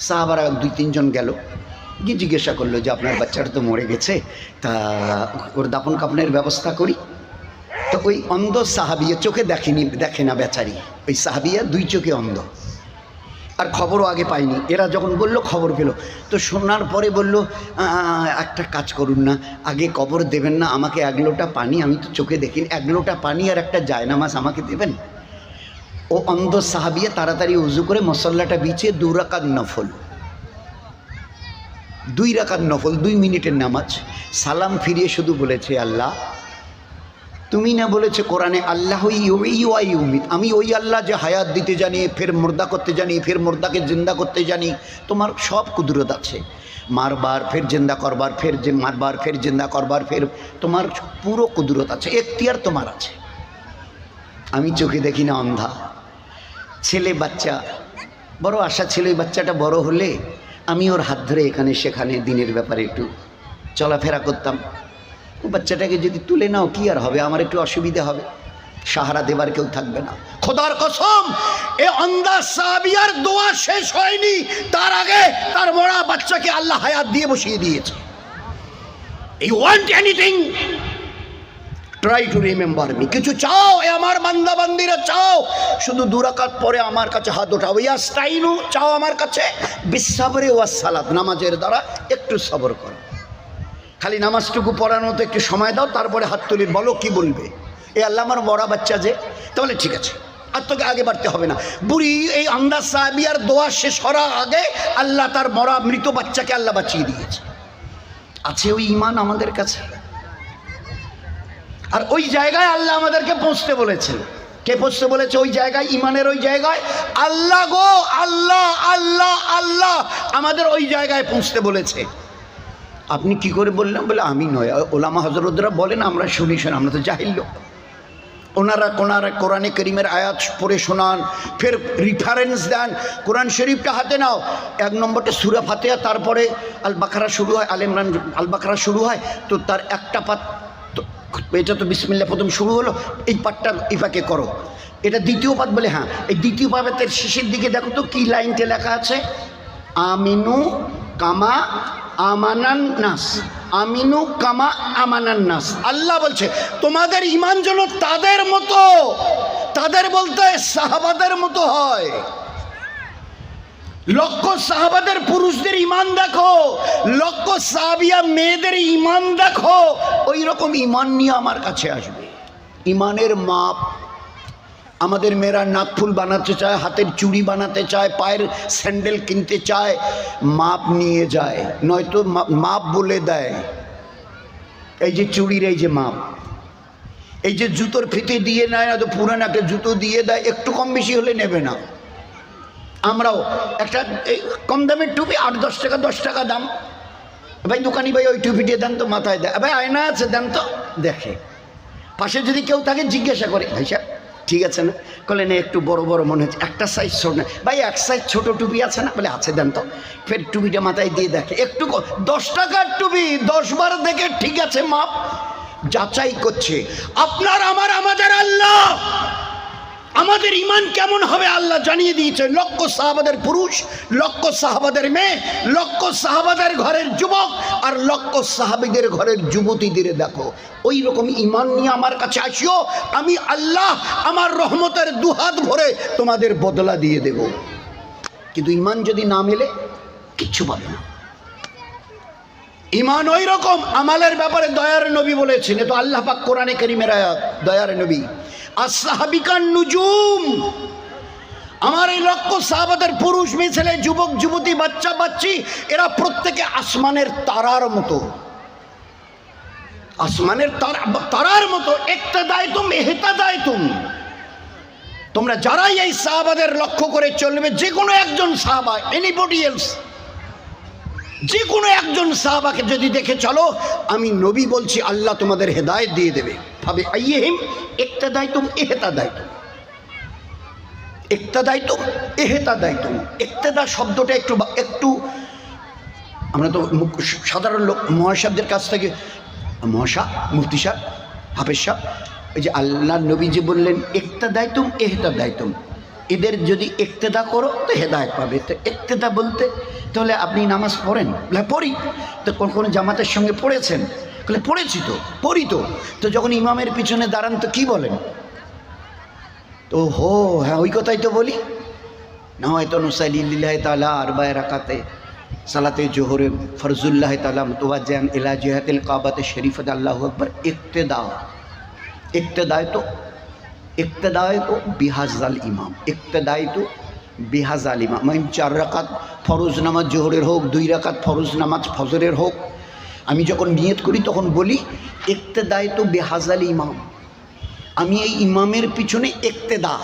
সাহাবারা 2-3 জন গেল, গিয়ে জিজ্ঞাসা করলো যে আপনার বাচ্চাটা তো মরে গেছে, তা ওর দাফন কাফনের ব্যবস্থা করি। তো ওই অন্ধ সাহাবিয়া, চোখে দেখে না বেচারি, ওই সাহাবিয়া 2 চোখে অন্ধ, আর খবরও আগে পাইনি। এরা যখন বলল খবর পেল, তো শোনার পরে বলল, একটা কাজ করুন না, আগে কবর দেবেন না, আমাকে 1 লোটা পানি, আমি তো চোখে দেখিনি, 1 লোটা পানি আর একটা জায়নামাজ আমাকে দেবেন। ও অন্ধ সাহাবিয়া তাড়াতাড়ি উজু করে মসল্লাটা বিছিয়ে 2 রাকাত নফল, 2 রাকাত নফল, 2 মিনিটের নামাজ, সালাম ফিরিয়ে শুধু বলেছে, আল্লাহ তুমি না বলেছে কোরআনে, আল্লাহ ইউমিত, আমি ওই আল্লাহ যে হায়াত দিতে জানি, ফের মুর্দা করতে জানি, ফের মুর্দাকে জিন্দা করতে জানি, তোমার সব কুদরত আছে, মারবার ফের জিন্দা করবার, ফের মারবার ফের জিন্দা করবার, ফের তোমার পুরো কুদরত আছে, এখতিয়ার তোমার আছে। আমি চোখে দেখি না, অন্ধা। ছেলে বাচ্চা, বড় আশা ছিল এই বাচ্চাটা বড় হলে আমি ওর হাত ধরে এখানে সেখানে দিনের ব্যাপারে একটু চলাফেরা করতাম। বাচ্চাটাকে যদি তুলে নাও কি আর হবে, আমার একটু অসুবিধা হবে, সাহারা দেবার কেউ থাকবে না। খোদার কসম, এ অন্ধা সাহাবিয়ার দোয়া শেষ হয়নি, তার আগে তার মরা বাচ্চাকে আল্লাহ হায়াত দিয়ে বসিয়ে দিয়েছে। You want anything, try to remember me. কিছু চাও, এ আমার বান্দা বান্দিরা চাও, শুধু 2 রাকাত পরে আমার কাছে হাত ওঠাও, ইয়াস্তাইনু, চাও আমার কাছে, বিসসাবরি ওয়াস সালাত, নামাজের দ্বারা একটু সবর করো, খালি নামাজটুকু পড়ানোতে একটু সময় দাও, তারপরে হাত তুলি, বলো কি বলবে। এ আল্লাহ আমার মরা বাচ্চা যে, তাহলে ঠিক আছে, আর তোকে আগে বাড়তে হবে না। বুড়ি এই আন্দাজ সাহাবিয়ার দোয়া শেষ হওয়ার আগে আল্লাহ তার মরা মৃত বাচ্চাকে আল্লাহ বাঁচিয়ে দিয়েছে। আছে ওই ঈমান আমাদের কাছে, আর ওই জায়গায় আল্লাহ আমাদেরকে পৌঁছতে বলেছেন। কে পৌঁছতে বলেছে ওই জায়গায়, ইমানের ওই জায়গায়? আল্লাহ গো, আল্লাহ আল্লাহ আল্লাহ আমাদের ওই জায়গায় পৌঁছতে বলেছে। আপনি কি করে বললেন? বলে আমি নয়, ওলামা হজরতরা বলেন, আমরা শুনি, আমরা তো জাহিল লোক। ওনারা কোরআনে করিমের আয়াত পড়ে শোনান, ফের রেফারেন্স দেন। কোরআন শরীফটা হাতে নাও, 1 নম্বরটা সূরা ফাতিহা, তারপরে আল বাকারা শুরু হয়, আল ইমরান, আল বাকারা শুরু হয়, তো তার একটা পাঠ, এটা তো বিসমিল্লাহ প্রথম শুরু হলো, এই পাঠটা ইফাকে করো, এটা দ্বিতীয় পাঠ। বলে হ্যাঁ, এই দ্বিতীয় পাঠের শেষের দিকে দেখো তো কি লাইনটা লেখা আছে, আমিনু কামা আমানান নাস, আমিনু কামা আমানান নাস। আল্লাহ বলছে তোমাদের ঈমান যেন তাদের মতো, তাদের বলতে সাহাবাদের মতো হয়। লক্ষ সাহাবাদের পুরুষদের ঈমান দেখো, লক্ষ সাহাবিয়া মেয়েদের ঈমান দেখো, ওই রকম ঈমান নিয়ে আমার কাছে আসবে। ঈমানের মাপ, আমাদের মেয়েরা নাকফুল বানাতে চায়, হাতের চুড়ি বানাতে চায়, পায়ের স্যান্ডেল কিনতে চায়, মাপ নিয়ে যায়, নয়তো মাপ বলে দেয়। এই যে চুড়ির এই যে মাপ, এই যে জুতোর ফিতে দিয়ে নেয় না তো, পুরান একটা জুতো দিয়ে দেয়, একটু কম বেশি হলে নেবে না। আমরাও একটা কম দামের টুপি 8-10 টাকা, 10 টাকা দাম, ভাই দোকানি ভাই ওই টুপি দিয়ে দেন তো, মাথায় দেয়, ভাই আয়না আছে দেন তো, দেখে। পাশে যদি কেউ তাকে জিজ্ঞাসা করে, ভাই সাহেব ঠিক আছে না? বলে না একটু বড় বড় মনে হচ্ছে, একটা সাইজ ছোট না, ভাই 1 সাইজ ছোট টুপি আছে না? বলে আছে দেন তো। ফের টুপিটা মাথায় দিয়ে দেখে, একটু 10 টাকার টুপি 10 বার দেখে ঠিক আছে মাপ, যাচাই করছে। আপনার আমার, আমাদের আল্লাহ, আমাদের ঈমান কেমন হবে আল্লাহ জানিয়ে দিয়েছে। লক্ষ সাহাবাদের পুরুষ, লক্ষ সাহাবাদের মেয়ে, লক্ষ সাহাবাদের ঘরের যুবক আর লক্ষ সাহাবীদের ঘরের যুবতীদের দেখো, ওই রকম ঈমান নিয়ে আমার কাছে আসিও, আমি আল্লাহ আমার রহমতের দুহাত ভরে তোমাদের বদলা দিয়ে দেব। কিন্তু ঈমান যদি না মেলে কিচ্ছু পাবে না। ঈমান ওই রকম, আমালের ব্যাপারে দয়ার নবী বলেছেন, তো আল্লাহ পাক কোরআনে কারীমের আয়াত, দয়ার নবী আসহাবিকান নুজুম, আমার এই লক্ষ সাহাবাদের পুরুষ মেয়ে ছেলে যুবক যুবতী বাচ্চা বাচ্চি এরা প্রত্যেকে আসমানের তারার মতো, আসমানের তারার মতো। ইক্তাদায়তুম ইহতাদায়তুম, তোমরা যারাই এই সাহাবাদের লক্ষ্য করে চলবে, যে কোনো একজন সাহাবা, এনিবডি এলস, যে কোনো একজন সাহাবাকে যদি দেখে চলো, আমি নবী বলছি আল্লাহ তোমাদের হেদায়েত দিয়ে দেবে। ভাবে আইহিম ইক্তাদায়তুম ইহতাদায়তুম, ইক্তাদায়তুম ইহতাদায়তুম। ইক্তেদা শব্দটা একটু আমরা তো সাধারণ লোক, মহাসাবদের কাছ থেকে, মহাসা মুফতি সাহেব, হাফেজ সাহেব, ওই যে আল্লাহ নবী যে বললেন ইক্তাদায়তুম ইহতাদায়তুম, এদের যদি ইক্তেদা করো তো হেদায়েত পাবে। তো ইক্তেদা বলতে তাহলে আপনি নামাজ পড়েন? পড়ি। তো কোনো জামাতের সঙ্গে পড়েছেন? বলে পড়েছি তো, পড়ি তো। তো যখন ইমামের পিছনে দাঁড়ান তো কি বলেন? তো হ্যাঁ ওই কথাই তো বলি না, হয়তো নুসাইলিল্লাহ তাআলা আরবায়ে রাকাতে সালাতে জোহরে ফরজুল্লাহ তাআলা মুতওয়াজ্জিহান ইলা জিহাতিল কাবাতে শরীফাত, আল্লাহু আকবার। ইক্তেদায় তো বিহাজাল ইমাম, ইক্তেদায় তো বিহাজাল ইমাম। আমি 4 রাকাত ফরজ নামাজ জোহরের হোক, 2 রাকাত ফরজ নামাজ ফজরের হোক, আমি যখন নিয়ত করি তখন বলি ইক্তেদায় তো বিহাজাল ইমাম, আমি এই ইমামের পিছনে ইক্তেদা।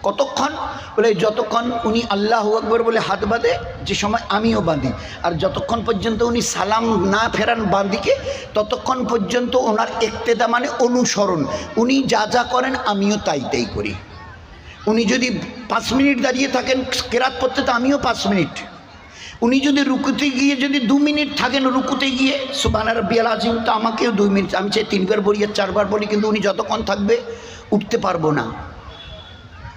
কতক্ষণ? বলে যতক্ষণ উনি আল্লাহু আকবার বলে হাত বাঁধে, যে সময় আমিও বাঁধি, আর যতক্ষণ পর্যন্ত উনি সালাম না ফেরান বাঁদিকে, ততক্ষণ পর্যন্ত ওনার ইক্তেদা মানে অনুসরণ। উনি যা যা করেন আমিও তাই করি। উনি যদি 5 মিনিট দাঁড়িয়ে থাকেন কেরাত পড়তে, তো আমিও 5 মিনিট। উনি যদি রুকুতে গিয়ে যদি 2 মিনিট থাকেন রুকুতে গিয়ে সুবহান রাব্বিয়াল আযীম, তো আমাকেও 2 মিনিট, আমি চাই 3 বার বলি আর 4 বার বলি, কিন্তু উনি যতক্ষণ থাকবে উঠতে পারবো না।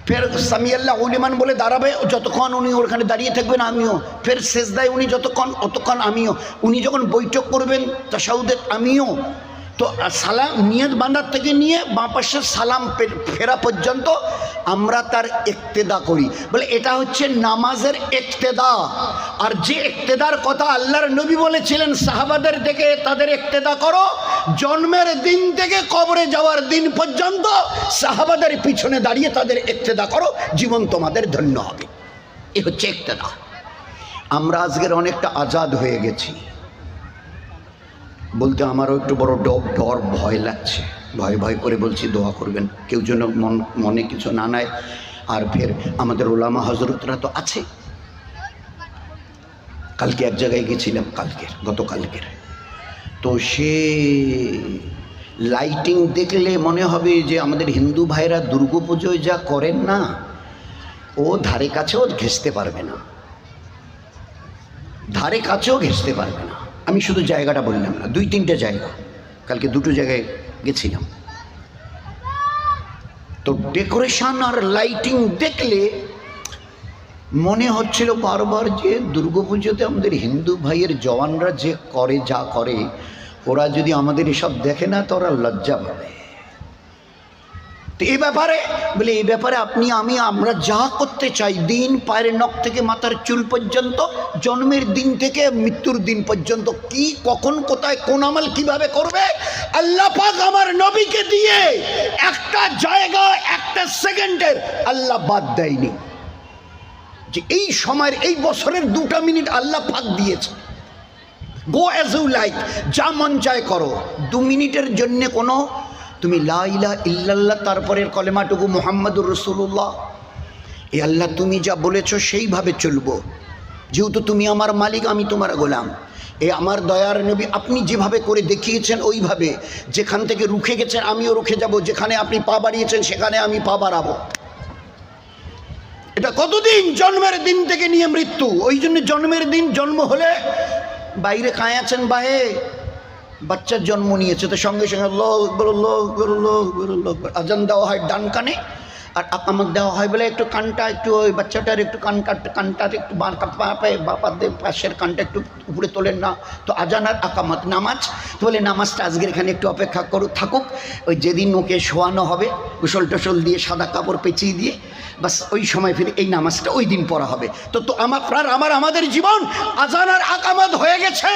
ফের সামিআল্লাহু লিমান বলে দাঁড়াবে, যতক্ষণ উনি ওখানে দাঁড়িয়ে থাকবেন আমিও। ফের সেজদায় উনি যতক্ষণ, অতক্ষণ আমিও। উনি যখন বৈঠক করবেন তাশাহুদে, আমিও। তো সালাম নিয়ত বাঁধার থেকে নিয়ে বাঁ পাশে সালাম ফেরা পর্যন্ত আমরা তার ইক্তেদা করি। বলে এটা হচ্ছে নামাজের ইক্তেদা। আর যে ইক্তেদার কথা আল্লাহর নবী বলেছিলেন সাহাবাদের দেখে তাদের ইক্তেদা করো, জন্মের দিন থেকে কবরে যাওয়ার দিন পর্যন্ত সাহাবাদের পিছনে দাঁড়িয়ে তাদের ইক্তেদা করো, জীবন তোমাদের ধন্য হবে। এ হচ্ছে ইক্তেদা। আমরা আজকের অনেকটা আজাদ হয়ে গেছি, বলতে আমারও একটু বড় ডর ভয় লাগছে। ভয় ভয় করে বলছি দোয়া করবেন, কেউ যেন মনে কিছু না নেয়। আর ফের আমাদের ওলামা হজরতরা তো আছে। কালকে এক জায়গায় গেছিলাম, গতকালকের, তো সে লাইটিং দেখলে মনে হবে যে আমাদের হিন্দু ভাইরা দুর্গাপুজোয় যা করেন না, ও ধারে কাছেও ঘেঁষতে পারবে না, ধারে কাছেও ঘেঁষতে পারবে না। আমি শুধু জায়গাটা বললাম না, 2-3টে জায়গা, কালকে 2টো জায়গায় গেছিলাম। তো ডেকোরেশন আর লাইটিং দেখলে মনে হচ্ছিল বারবার যে দুর্গাপুজোতে আমাদের হিন্দু ভাইয়ের জওয়ানরা যে করে, যা করে, ওরা যদি আমাদের এসব দেখে না তো ওরা লজ্জা পাবে। তো এই ব্যাপারে বলে, এই ব্যাপারে আপনি আমরা যা করতে চাই, দিন পায়ের নখ থেকে মাথার চুল পর্যন্ত, জন্মের দিন থেকে মৃত্যুর দিন পর্যন্ত, কি কখন কোথায় কোন আমল কিভাবে করবে, আল্লাহ পাক আমার নবীকে দিয়ে একটা জায়গা, একটা সেকেন্ডের আল্লাহ বাদ দেয়নি। যে এই সময়ের, এই বছরের 2টা মিনিট আল্লাহ পাক দিয়েছে। গো অ্যাজ ইউ লাইক, যা মন চায় করো। 2 মিনিটের জন্য কোনো তুমি লা ইলাহা ইল্লাল্লাহ, তারপরের কলেমাটুকু মুহাম্মাদুর রাসূলুল্লাহ, এ আল্লাহ তুমি যা বলেছো সেইভাবে চলবো, যেহেতু তুমি আমার মালিক, আমি তোমার গোলাম। এ আমার দয়ার নবী, আপনি যেভাবে করে দেখিয়েছেন ওইভাবে, যেখান থেকে রুখে গেছেন আমিও রুখে যাব, যেখানে আপনি পা বাড়িয়েছেন সেখানে আমি পা বাড়াবো। এটা কতদিন? জন্মের দিন থেকে নিয়ে মৃত্যু। ওই জন্য জন্মের দিন, জন্ম হলে বাইরে কায় আছেন বাহে, বাচ্চার জন্ম নিয়েছে, তো সঙ্গে সঙ্গে আল্লাহু আকবার, আল্লাহু আকবার, আল্লাহু আকবার, আল্লাহু আকবার আজান দেওয়া হয় ডান কানে, আর আকামত দেওয়া হয় বলে একটু কানটা, একটু ওই বাচ্চাটার একটু কানটা একটু বাপাদের পাশের কানটা একটু উপরে তোলেন না, তো আজান আর আকামত নামাজ। তো বলে নামাজটা আজকের এখানে একটু অপেক্ষা থাকুক, ওই যেদিন ওকে শোয়ানো হবে গোসল টোসল দিয়ে সাদা কাপড় পেঁচিয়ে দিয়ে, বাস ওই সময় ফিরে এই নামাজটা ওই দিন পড়া হবে। তো আমাদের জীবন আজান আর আকামত হয়ে গেছে,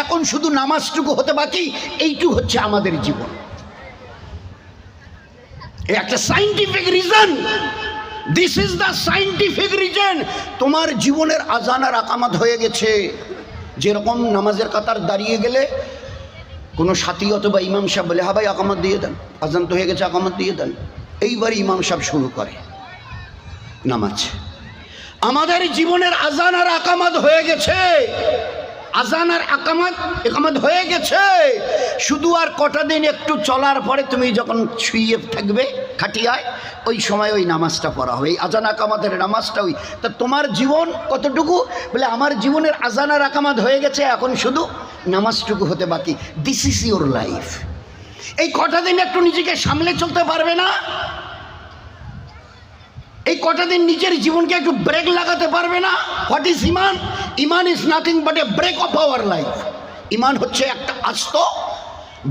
এখন শুধু নামাজটুকু হতে বাকি। এইটুকু হচ্ছে আমাদের জীবন। একটা scientific reason, this is the scientific reason. তোমার জীবনের আজান আর আকামত হয়ে গেছে। যেরকম নামাজের কাতার দাঁড়িয়ে গেলে কোনো সাথী অথবা ইমাম সাহেব বলে, হ্যাঁ ভাই আকামত দিয়ে দেন, আজান তো হয়ে গেছে, আকামত দিয়ে দেন, এইবার ইমাম সাহেব শুরু করে নামাজ। আমাদের জীবনের আজান আর আকামত হয়ে গেছে, আজান আর একামত হয়ে গেছে। শুধু আর কটা দিন একটু চলার পরে তুমি যখন শুয়ে থাকবে খাটিয়ায়, ওই সময় ওই নামাজটা পড়া হবে, এই আজান আকামতের নামাজটা। ওই তা তোমার জীবন কতটুকু? বলে আমার জীবনের আজান আর আকামত হয়ে গেছে, এখন শুধু নামাজটুকু হতে বাকি। This is your life. এই কটা দিন একটু নিজেকে সামলে চলতে পারবে না? এই কটা দিন নিজের জীবনকে একটু ব্রেক লাগাতে পারবে না? হোয়াট ইজ ইমান? ইমান is nothing but a brake of our life. ইমান হচ্ছে একটা আস্ত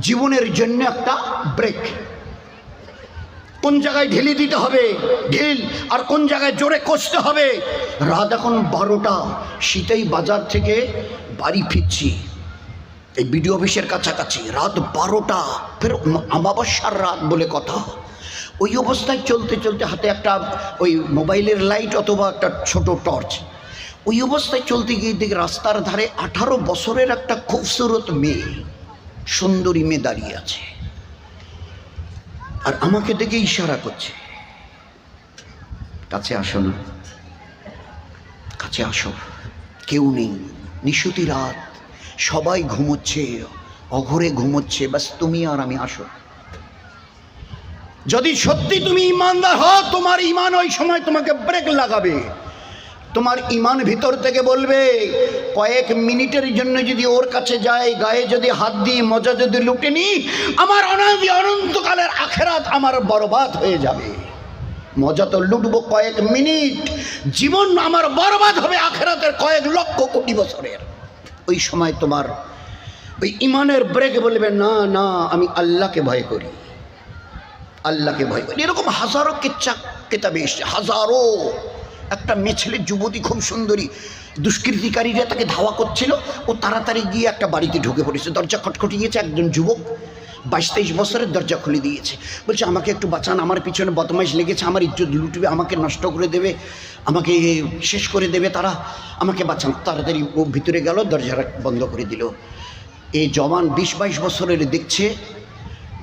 জীবনের জন্য একটা ব্রেক। কোন জায়গায় ঢিলি দিতে হবে ঢিল, আর কোন জায়গায় জোরে কষতে হবে। রাত এখন 12টা, শীতেই বাজার থেকে বাড়ি ফিরছি, এই বিডিও অফিসের কাছাকাছি, রাত 12টা, ফের অমাবস্যার রাত বলে কথা। ওই অবস্থায় চলতে চলতে হাতে একটা ওই মোবাইলের লাইট অথবা একটা ছোট টর্চ, ওই অবস্থায় চলতে গিয়ে দেখি রাস্তার ধারে 18 বছরের একটা খুবসুরত মেয়ে, সুন্দরী মেয়ে দাঁড়িয়ে আছে, আর আমাকে দেখে ইশারা করছে, কাছে আসো না, কাছে আসো। কেউ নেই, নিশুতি রাত, সবাই ঘুমোচ্ছে, অঘরে ঘুমোচ্ছে, বাস তুমি আর আমি। আসো। যদি সত্যি তুমি ইমানদার হও, তোমার ইমান ওই সময় তোমাকে ব্রেক লাগাবে। তোমার ইমান ভিতর থেকে বলবে, কয়েক মিনিটের জন্য যদি ওর কাছে যাই, গায়ে যদি হাত দিই, মজা যদি লুটে নি, আমার অনন্তকালের আখেরাত আমার বরবাদ হয়ে যাবে। মজা তো লুটবো কয়েক মিনিট, জীবন আমার বরবাদ হবে আখেরাতের কয়েক লক্ষ কোটি বছরের। ওই সময় তোমার ওই ইমানের ব্রেক বলবে, না না, আমি আল্লাহকে ভয় করি, আল্লাহকে ভয় করি। এরকম হাজারো কিতাবে এসছে, হাজারো। একটা মেয়ে ছেলে, যুবতী, খুব সুন্দরী, দুষ্কৃতিকারীরা তাকে ধাওয়া করছিল, ও তাড়াতাড়ি গিয়ে একটা বাড়িতে ঢুকে পড়েছে, দরজা খটখটিয়েছে, একজন যুবক 22-23 বছরের দরজা খুলে দিয়েছে, বলছে আমাকে একটু বাঁচান, আমার পিছনে বদমাইশ লেগেছে, আমার ইজ্জত লুটবে, আমাকে নষ্ট করে দেবে, আমাকে শেষ করে দেবে তারা, আমাকে বাঁচান। তাড়াতাড়ি ও ভিতরে গেল, দরজা বন্ধ করে দিল। এই জওয়ান 20-22 বছরের দেখছে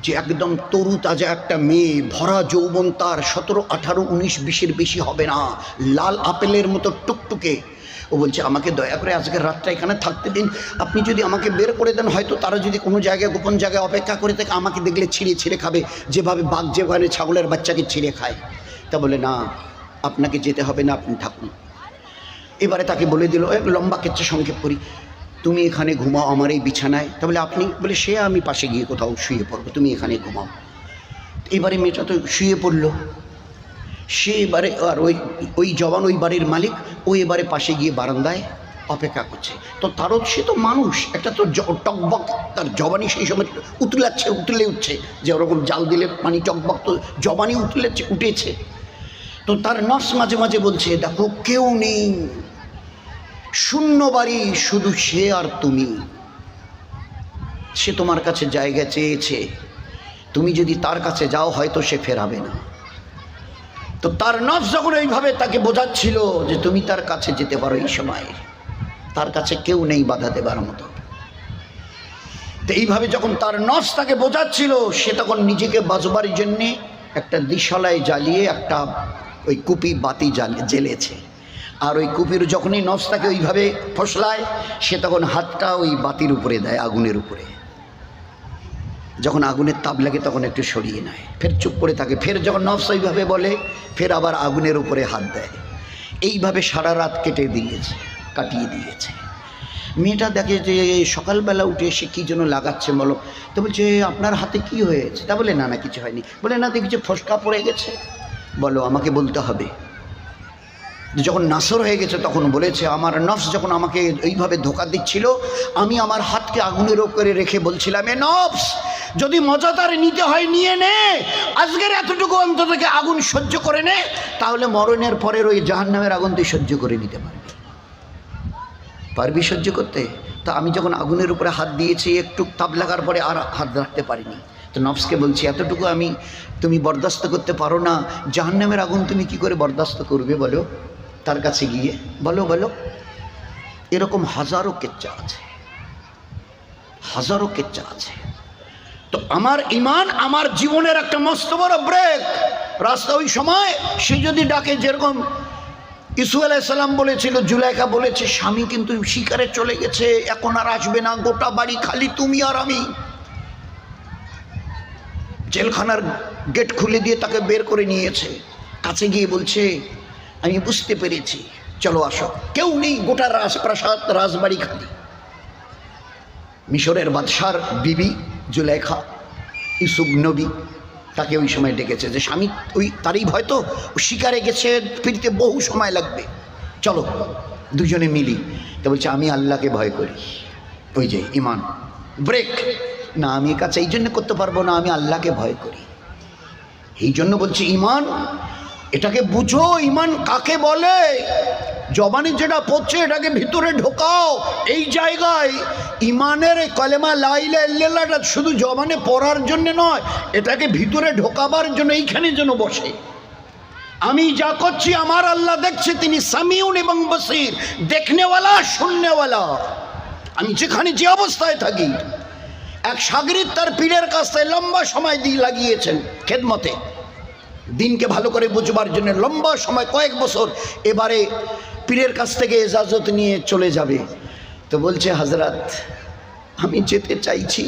যে একদম তরু তাজা একটা মেয়ে, ভরা যৌবন তার, 17, 18, 19, 20-এর বেশি হবে না, লাল আপেলের মতো টুকটুকে। ও বলছে আমাকে দয়া করে আজকের রাতটা এখানে থাকতে দিন, আপনি যদি আমাকে বের করে দেন হয়তো তারা যদি কোনো জায়গায় গোপন জায়গায় অপেক্ষা করে থাকে আমাকে দেখলে ছিঁড়ে ছিঁড়ে খাবে, যেভাবে বাঘ যেভাবে ছাগলের বাচ্চাকে ছিঁড়ে খায়। তা বলে না, আপনাকে যেতে হবে না, আপনি থাকুন। এবারে তাকে বলে দিল, এক লম্বা কেচ্চা সংক্ষেপ করি, তুমি এখানে ঘুমাও আমার এই বিছানায়। তাহলে আপনি বলে সে আমি পাশে গিয়ে কোথাও শুয়ে পড়বো, তুমি এখানে ঘুমাও। এবারে মেয়েটা তো শুয়ে পড়লো। সে এবারে আর ওই জওয়ান, ওই বাড়ির মালিক, ও এবারে পাশে গিয়ে বারান্দায় অপেক্ষা করছে। তো তারও সে তো মানুষ, একটা তো টকবক, তার জবানি সেই সময় উতলে উঠছে, যে ওরকম জাল দিলে পানি টকবক, তো জবানি উঠেছে। তো তার নফস মাঝে মাঝে বলছে দেখো কেউ নেই, শূন্য বাড়ি, শুধু সে আর তুমি। সে তোমার কাছে জায়গা চেয়েছে, তুমি যদি তার কাছে যাও হয়তো সে ফেরাবে না। তো তার নফস যখন এইভাবে তাকে বোঝাচ্ছিল যে তুমি তার কাছে যেতে পারো, এই সময় তার কাছে কেউ নেই বাধা দেবার মতো। তো এইভাবে যখন তার নফস তাকে বোঝাচ্ছিল, সে তখন নিজেকে বাঁচবার জন্যে একটা দিশালায় জ্বালিয়ে একটা ওই কুপি বাতি জ্বেলেছে। আর ওই কুপির যখনই নফস তাকে ওইভাবে ফসলায়, সে তখন হাতটা ওই বাতির উপরে দেয়, আগুনের উপরে। যখন আগুনের তাপ লাগে তখন একটু সরিয়ে নেয়, ফের চুপ করে থাকে। ফের যখন নফস ওইভাবে বলে, ফের আবার আগুনের উপরে হাত দেয়। এইভাবে সারা রাত কাটিয়ে দিয়েছে। মেয়েটা দেখে যে সকালবেলা উঠে এসে কী যেন লাগাচ্ছে, বলো। তো বলছে আপনার হাতে কি হয়েছে? তা বলে না না কিছু হয়নি। বলে না দেখছি ফসকা পড়ে গেছে। বলো আমাকে বলতে হবে। যখন নাসর হয়ে গেছে তখন বলেছে আমার নফস যখন আমাকে এইভাবে ধোকা দিচ্ছিল, আমি আমার হাতকে আগুনের উপরে রেখে বলছিলাম, এ নফস যদি মজাদার নিতে হয় নিয়ে নে, আজকের এতটুকু অন্তত থেকে আগুন সহ্য করে নে, তাহলে মরণের পরের ওই জাহান্নামের আগুন তুই সহ্য করে নিতে পারবি সহ্য করতে? তা আমি যখন আগুনের উপরে হাত দিয়েছি, একটু তাপ লাগার পরে আর হাত রাখতে পারিনি। তো নফসকে বলছি এতটুকু তুমি বরদাস্ত করতে পারো না, জাহান্নামের আগুন তুমি কি করে বরদাস্ত করবে বলো? তার কাছে গিয়ে বলো। এরকম হাজারো কেচ্চা আছে। তো আমার ঈমান আমার জীবনের একটা মস্ত বড় ব্রেক রাস্তা। ওই সময় সে যদি ডাকে, যেরকম ইসুফ আলাইহিস সালাম বলেছিল, জুলাইখা বলেছে স্বামী কিন্তু শিকারে চলে গেছে, এখন আর আসবে না, গোটা বাড়ি খালি তুমি আর আমি। জেলখানার গেট খুলে দিয়ে তাকে বের করে নিয়েছে। কাছে গিয়ে বলছে আমি বুঝতে পেরেছি, চলো আসো। কেউ নেই, গোটা রাজপ্রাসাদ, রাজবাড়ি খালি। মিশরের বাদশার বিবি জুলাইখা, ইউসুফ নবী তাকে ওই সময় ডেকেছে যে স্বামী ওই তারই ভয়, তো শিকারে গেছে, ফিরতে বহু সময় লাগবে, চলো দুজনে মিলি। তো বলছে আমি আল্লাহকে ভয় করি। ওই যে ঈমান ব্রেক না, আমি কাছে এই জন্য করতে পারবো না, আমি আল্লাহকে ভয় করি। এই জন্য বলছি ঈমান এটাকে বুঝো, ঈমান কাকে বলে। জবানে যেটা পড়ছে এটাকে ভিতরে ঢোকাও। এই জায়গায় ঈমানের কলেমা লা ইলাহা ইল্লাল্লাহটা শুধু জবানে পড়ার জন্য নয়, এটাকে ভিতরে ঢোকাবার জন্য এইখানে যেন বসে। আমি যা করছি আমার আল্লাহ দেখছে, তিনি সামিউন এবং বসির, দেখনেওয়ালা শুননেওয়ালা। আমি যেখানে যে অবস্থায় থাকি, এক শাগরিদ তার পীরের কাছ থেকে লম্বা সময় দিয়ে লাগিয়েছেন খেদমতে, দিনকে ভালো করে বুঝবার জন্য লম্বা সময়, কয়েক বছর। এবারে পীরের কাছ থেকে ইজাজত নিয়ে চলে যাবে। তো বলছে হযরত আমি যেতে চাইছি,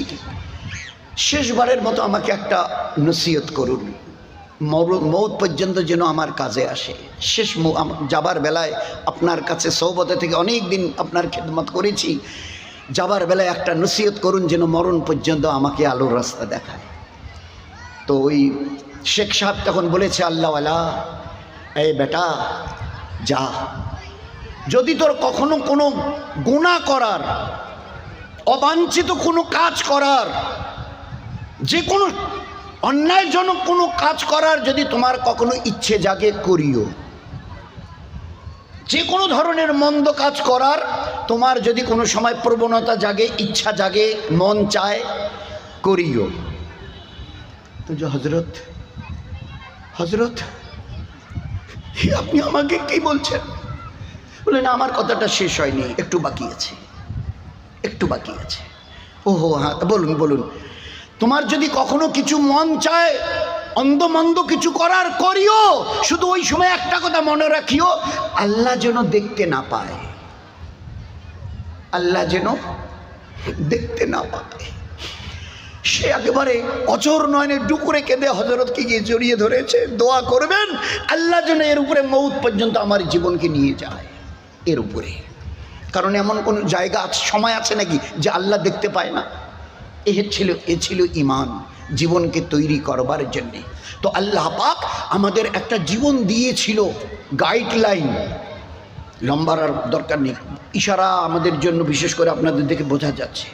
শেষবারের মতো আমাকে একটা নসিহত করুন, মৌত পর্যন্ত যেন আমার কাজে আসে। শেষ যাবার বেলায় আপনার কাছে সহবতে থেকে অনেক দিন আপনার খেদমত করেছি, যাবার বেলায় একটা নসিহত করুন যেন মরণ পর্যন্ত আমাকে আলোর রাস্তা দেখায়। তো ওই শেখ সাহেব তখন বলেছে আল্লাহওয়ালা, এই বেটা যা, যদি তোর কখনো কোনো গুনাহ করার, অবাঞ্ছিত কোনো কাজ করার, যে কোনো অন্যায়জনক কোনো কাজ করার যদি তোমার কখনো ইচ্ছে জাগে করিও। যে কোনো ধরনের মন্দ কাজ করার তোমার যদি কোনো সময় প্রবণতা জাগে, ইচ্ছা জাগে, মন চায়, করিও। তো যে হযরত আপনি আমাকে কি বলছেন? বলেন আমার কথাটা শেষ হয়নি, একটু বাকি আছে। ওহো হ্যাঁ বলুন। তো তোমার যদি কখনো কিছু মন চায় অন্ধমন্দ কিছু করার করিও, শুধু ওই সময় একটা কথা মনে রাখিও, আল্লাহ যেন দেখতে না পায়, আল্লাহ যেন দেখতে না পায়। সে একেবারে অচর নয়নে ডুকুরে কেঁদে হযরতকে গিয়ে জড়িয়ে ধরেছে, দোয়া করবেন আল্লাহ যেন এর উপরে মৌত পর্যন্ত আমার জীবনকে নিয়ে যায় এর উপরে। কারণ এমন কোন জায়গা আছে, সময় আছে নাকি যে আল্লাহ দেখতে পায় না? এ ছিল ঈমান, জীবনকে তৈরি করবার জন্যে। তো আল্লাহ পাক আমাদের একটা জীবন দিয়েছিল, গাইডলাইন, লম্বার আর দরকার নেই, ইশারা আমাদের জন্য, বিশেষ করে আপনাদের দেখে বোঝা যাচ্ছে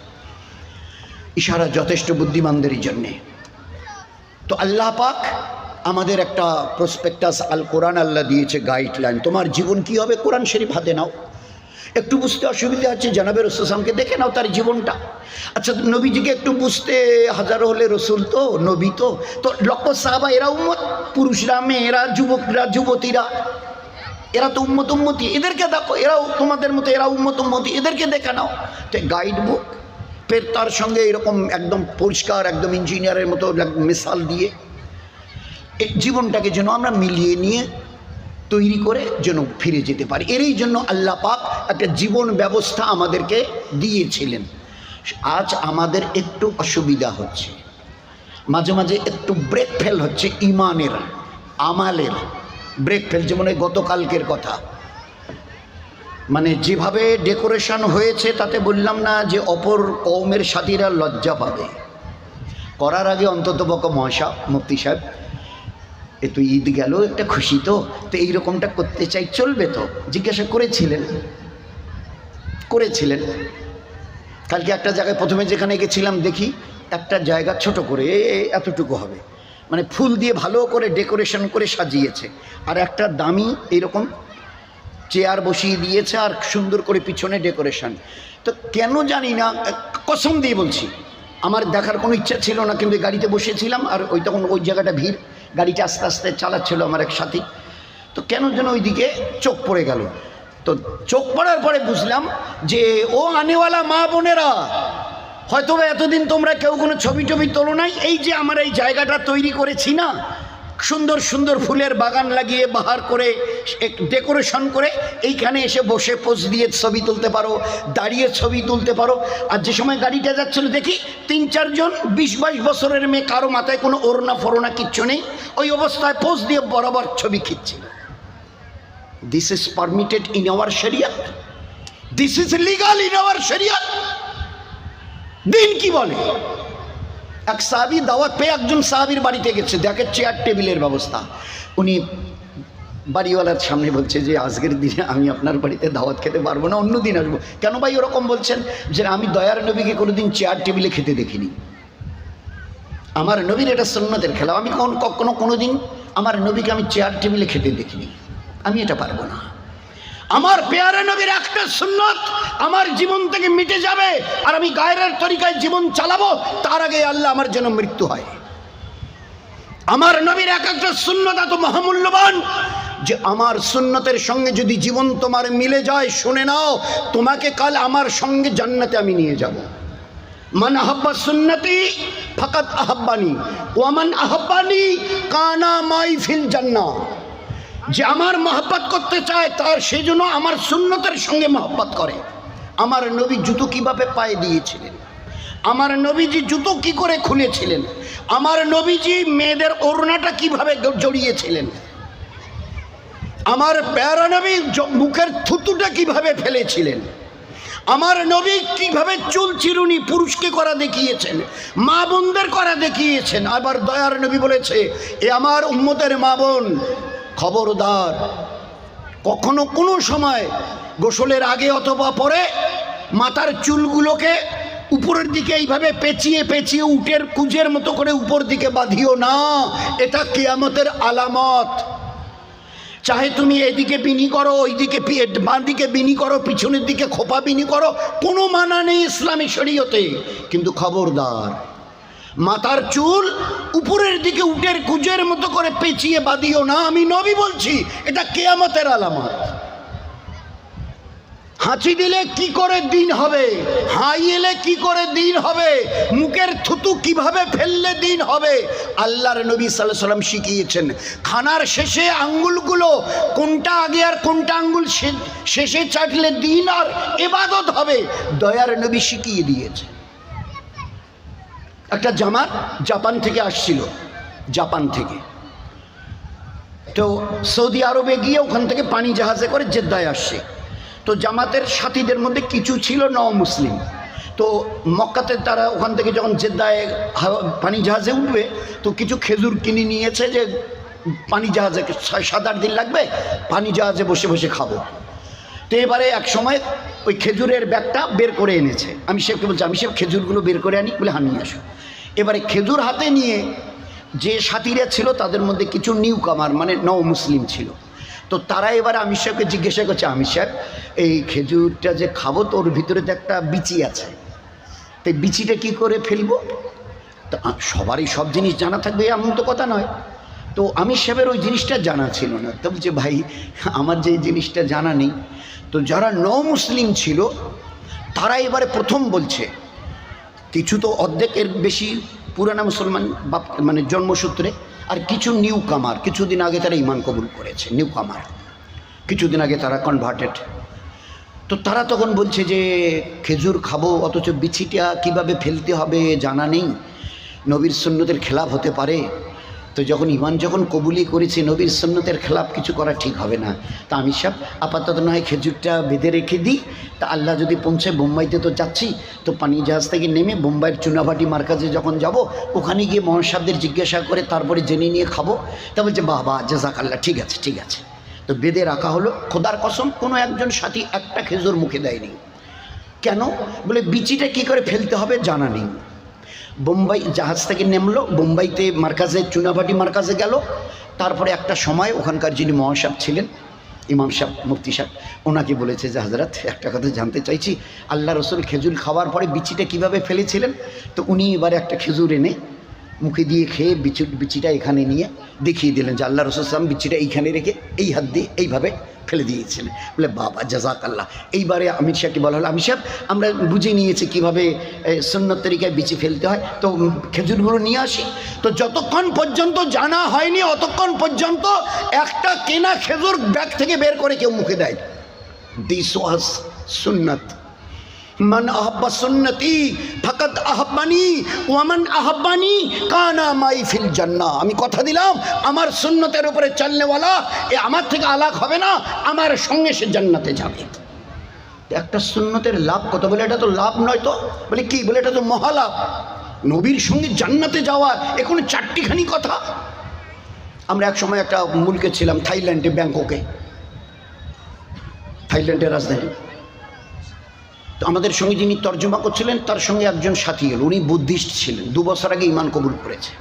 ইশারা যথেষ্ট বুদ্ধিমানদেরই জন্যে। তো আল্লাহ পাক আমাদের একটা প্রসপেক্টাস আল কোরআন আল্লাহ দিয়েছে, গাইডলাইন। তোমার জীবন কি হবে? কোরআন শরীফ হাতে নাও। একটু বুঝতে অসুবিধা হচ্ছে, জানাবে রসুল সালামকে দেখে নাও তার জীবনটা। আচ্ছা, নবীজিকে একটু বুঝতে হাজারো হলে রসুল তো, নবী তো, লক্ষ সাহাবা এরা উম্মত, পুরুষরা, মেয়েরা, যুবকরা, যুবতীরা, এরা তো উম্মতি, এদেরকে দেখো, এরাও তোমাদের মতো, এরা উম্মতি, এদেরকে দেখে নাও। তো গাইড বুক, ফের তার সঙ্গে এরকম একদম পরিষ্কার, একদম ইঞ্জিনিয়ারের মতো মিসাল দিয়ে এই জীবনটাকে যেন আমরা মিলিয়ে নিয়ে তৈরি করে যেন ফিরে যেতে পারি। এরই জন্য আল্লাহ পাক একটা জীবন ব্যবস্থা আমাদেরকে দিয়েছিলেন। আজ আমাদের একটু অসুবিধা হচ্ছে, মাঝে মাঝে একটু ব্রেক ফেল হচ্ছে, ইমানের, আমালের ব্রেক ফেল। যেমন এই গতকালকের কথা, মানে যেভাবে ডেকোরেশন হয়েছে তাতে বললাম না যে অপর কওমের সাথীরা লজ্জা পাবে। করার আগে অন্তত পক্ষে মহাশা মুফতি সাহেব, এ তো ঈদ গেল, একটা খুশি তো এইরকমটা করতে চাই, চলবে তো? জিজ্ঞাসা করেছিলেন। কালকে একটা জায়গায় প্রথমে যেখানে গেছিলাম দেখি একটা জায়গা ছোট করে এতটুকু হবে, মানে ফুল দিয়ে ভালো করে ডেকোরেশন করে সাজিয়েছে, আর একটা দামি এইরকম চেয়ার বসিয়ে দিয়েছে, আর সুন্দর করে পিছনে ডেকোরেশন। তো কেন জানি না, কসম দিয়ে বলছি, আমার দেখার কোনো ইচ্ছা ছিল না, কিন্তু গাড়িতে বসেছিলাম, আর তখন ওই জায়গাটা ভিড়, গাড়িটা আস্তে আস্তে চালাচ্ছিল আমার এক সাথী, তো কেন যেন ওই দিকে চোখ পড়ে গেল। তো চোখ পড়ার পরে বুঝলাম যে ও আনেওয়ালা মা বোনেরা, হয়তো এতদিন তোমরা কেউ কোনো ছবি টবি তোলো নাই, এই যে আমার এই জায়গাটা তৈরি করেছি না, সুন্দর সুন্দর ফুলের বাগান লাগিয়ে, বাহার করে, ডেকোরেশন করে, এইখানে এসে বসে পোজ দিয়ে ছবি তুলতে পারো, দাঁড়িয়ে ছবি তুলতে পারো। আর যে সময় গাড়িটা যাচ্ছিল দেখি 3-4 জন 20-22 বছরের মেয়ে, কারো মাথায় কোনো ওড়না ফোড়না কিচ্ছু নেই, ওই অবস্থায় পোজ দিয়ে বরাবর ছবি খিচ্ছিল। This is permitted in our শরিয়ত, this is legal in our শরিয়ত। দিন কি বলে? এক সাহাবী দাওয়াত পেয়ে একজন সাহাবীর বাড়িতে গেছে, দেখে চেয়ার টেবিলের ব্যবস্থা। উনি বাড়িওয়ালার সামনে বলছে যে আজকের দিনে আমি আপনার বাড়িতে দাওয়াত খেতে পারবো না, অন্য দিন আসবো। কেন ভাই ওরকম বলছেন? যে আমি দয়ার নবীকে কোনোদিন চেয়ার টেবিলে খেতে দেখিনি, আমার নবীর এটা সুন্নতের খেলা, আমি কোনোদিন আমার নবীকে আমি চেয়ার টেবিলে খেতে দেখিনি, আমি এটা পারবো না। আমার পেয়ারা নবীর একটা সুন্নত আমার জীবন থেকে মিটে যাবে, আর আমি গায়রের তরিকায় জীবন চালাবো, তার আগে আল্লাহ আমার যেন মৃত্যু হয়। আমার নবীর একটা সুন্নত এত মহামূল্যবান যে আমার সুন্নতের সঙ্গে যদি জীবন তোমার মিলে যায়, শুনে নাও, তোমাকে কাল আমার সঙ্গে জান্নাতে আমি নিয়ে যাব। মান আহাব্বা সুন্নতি ফাকাত আহাব্বানি ওয়া মান আহাব্বানি কানা মাই ফিল জান্নাহ। যে আমার মহব্বত করতে চায় তার সেজন্য আমার সুন্নতের সঙ্গে মহব্বত করে। আমার নবী জুতো কিভাবে পায়ে দিয়েছিলেন, আমার নবীজি জুতো কি করে খুলেছিলেন, আমার নবীজি মেয়েদের ওড়নাটা কিভাবে জড়িয়েছিলেন, আমার প্যারা নবী মুখের থুতুটা কিভাবে ফেলেছিলেন, আমার নবী কিভাবে চুল চিরুনি পুরুষকে করা দেখিয়েছেন, মা বোনদের করা দেখিয়েছেন। আবার দয়ার নবী বলেছে, এ আমার উম্মতের মা বোন, খবরদার কখনো কোনো সময় গোসলের আগে অথবা পরে মাথার চুলগুলোকে উপরের দিকে এইভাবে পেঁচিয়ে পেঁচিয়ে উটের কুজের মতো করে উপর দিকে বাঁধিও না, এটা কিয়ামতের আলামত। চাহে তুমি এদিকে বিনি করো, ওইদিকে বাঁ দিকে বিনি করো, পিছনের দিকে খোপা বিনি করো, কোনো মানা নেই ইসলামী শরীয়তে, কিন্তু খবরদার মাথার চুল উপরের দিকে উটের কুজের মতো করে পেঁচিয়ে বাঁধিও না। আমি নবী বলছি, এটা কিয়ামতের আলামত। হাঁচি দিলে কি করে দিন হবে, হাই এলে কি করে দিন হবে, মুখের থুতু কিভাবে ফেললে দিন হবে, আল্লাহর নবী সাল্লাল্লাহু আলাইহি সাল্লাম শিখিয়েছেন। খানার শেষে আঙ্গুলগুলো কোনটা আগে আর কোনটা আঙ্গুল শেষে চাটলে দিন আর ইবাদত হবে, দয়ার নবী শিখিয়ে দিয়েছে। একটা জামাত জাপান থেকে আসছিল, জাপান থেকে, তো সৌদি আরবে গিয়ে ওখান থেকে পানি জাহাজে করে জেদ্দায় আসছে। তো জামাতের সাথীদের মধ্যে কিছু ছিল মুসলিম। তো মক্কাতে তারা ওখান থেকে যখন জেদ্দায় পানি জাহাজে উঠবে তো কিছু খেজুর কিনে নিয়েছে যে পানি জাহাজে 7-8 দিন লাগবে, পানি জাহাজে বসে বসে খাবো। তো এবারে এক সময় ওই খেজুরের ব্যাগটা বের করে এনেছে। আমি শেখকে বলছি, আমি শেখ খেজুরগুলো বের করে আনি, বলে নিয়ে আসো। এবারে খেজুর হাতে নিয়ে যে সাথীরা ছিল তাদের মধ্যে কিছু নিউ কামার মানে মুসলিম ছিল। তো তারা এবারে আমির সাহেবকে জিজ্ঞাসা করছে, আমির সাহেব এই খেজুরটা যে খাবো তো ওর ভিতরে তো একটা বিচি আছে, তো বিচিটা কি করে ফেলবো? তো সবারই সব জিনিস জানা থাকবে এমন তো কথা নয়। তো আমির সাহেবের ওই জিনিসটা জানা ছিল না। তো বলছে, ভাই আমার যে জিনিসটা জানা নেই। তো যারা মুসলিম ছিল তারা এবারে প্রথম বলছে, কিছু তো অর্ধেকের বেশি পুরানা মুসলমান বাপ মানে জন্মসূত্রে, আর কিছু নিউ কামার, কিছুদিন আগে তারা ইমান কবুল করেছে, নিউ কামার, কিছুদিন আগে তারা কনভার্টেড। তো তারা তখন বলছে যে খেজুর খাবো অথচ বিচিটা কিভাবে ফেলতে হবে জানা নেই, নবীর সুন্নতের খেলাফ হতে পারে। তো যখন ইমান যখন কবুলি করেছি নবীর সুন্নতের খেলাফ কিছু করা ঠিক হবে না। তা আমি সব আপাতত নয় খেজুরটা বেঁধে রেখে দিই, তা আল্লাহ যদি পৌঁছে বোম্বাইতে তো যাচ্ছি, তো পানি জাহাজ থেকে নেমে বোম্বাইয়ের চুনাভাটি মার্কাজে যখন যাব ওখানে গিয়ে মোহন সাহেবদের জিজ্ঞাসা করে তারপরে জেনে নিয়ে খাবো। তা বলছে, বাহ জাযাকাল্লাহ, ঠিক আছে ঠিক আছে। তো বেঁধে রাখা হলো। খোদার কসম কোনো একজন সাথী একটা খেজুর মুখে দেয়নি। কেন? বলে বিচিটা কি করে ফেলতে হবে জানা নেই। বোম্বাই জাহাজ থেকে নেমলো, বোম্বাইতে মার্কাজে চুনাভাটি মার্কাজে গেল। তারপরে একটা সময় ওখানকার যিনি মহাসাব ছিলেন, ইমাম সাহেব, মুফতি সাহেব, ওনাকে বলেছে যে হাজরাত একটা কথা জানতে চাইছি, আল্লাহ রসুল খেজুর খাওয়ার পরে বিচিটা কিভাবে ফেলেছিলেন? তো উনি এবারে একটা খেজুর এনে মুখে দিয়ে খেয়ে বিচিটা এখানে নিয়ে দেখিয়ে দিলেন যে আল্লাহ রসুল সাল্লাম বিচিটা এইখানে রেখে এই হাত দিয়ে এইভাবে ফেলে দিয়েছিলেন। বলে বাবা জাযাকাল্লাহ। এইবারে আমির সাহেবকে বলা হলো, আমির সাহেব আমরা বুঝে নিয়েছি কীভাবে সুন্নত তরিকায় বিচি ফেলতে হয়, তো খেজুরগুলো নিয়ে আসি। তো যতক্ষণ পর্যন্ত জানা হয়নি অতক্ষণ পর্যন্ত একটা কেনা খেজুর ব্যাগ থেকে বের করে কেউ মুখে দেয়। দিস ওয়াজ সুন্নত। মান আহাব্বা সুন্নতি ফাকাদ আহাব্বানি ওয়া মান আহাব্বানি কানা মাই ফিল জান্নাহ। আমি কথা দিলাম আমার সুন্নতের উপরে চলনেওয়ালা এ আমার থেকে আলাদা হবে না, আমার সঙ্গে সে জান্নাতে যাবে। একটা সুন্নতের লাভ কত? বলে এটা তো লাভ নয়। তো বলে কি? বলে এটা তো মহালাভ, নবীর সঙ্গে জান্নাতে যাওয়া। এখন 4টিখানি কথা। আমরা এক সময় একটা মুলকে ছিলাম থাইল্যান্ডে, ব্যাংককে, থাইল্যান্ডের রাজধানী। তো আমাদের সঙ্গে যিনি তর্জমা করছিলেন তার সঙ্গে একজন সাথী এল, উনি বুদ্ধিস্ট ছিলেন, 2 বছর আগে ইমান কবুল করেছে।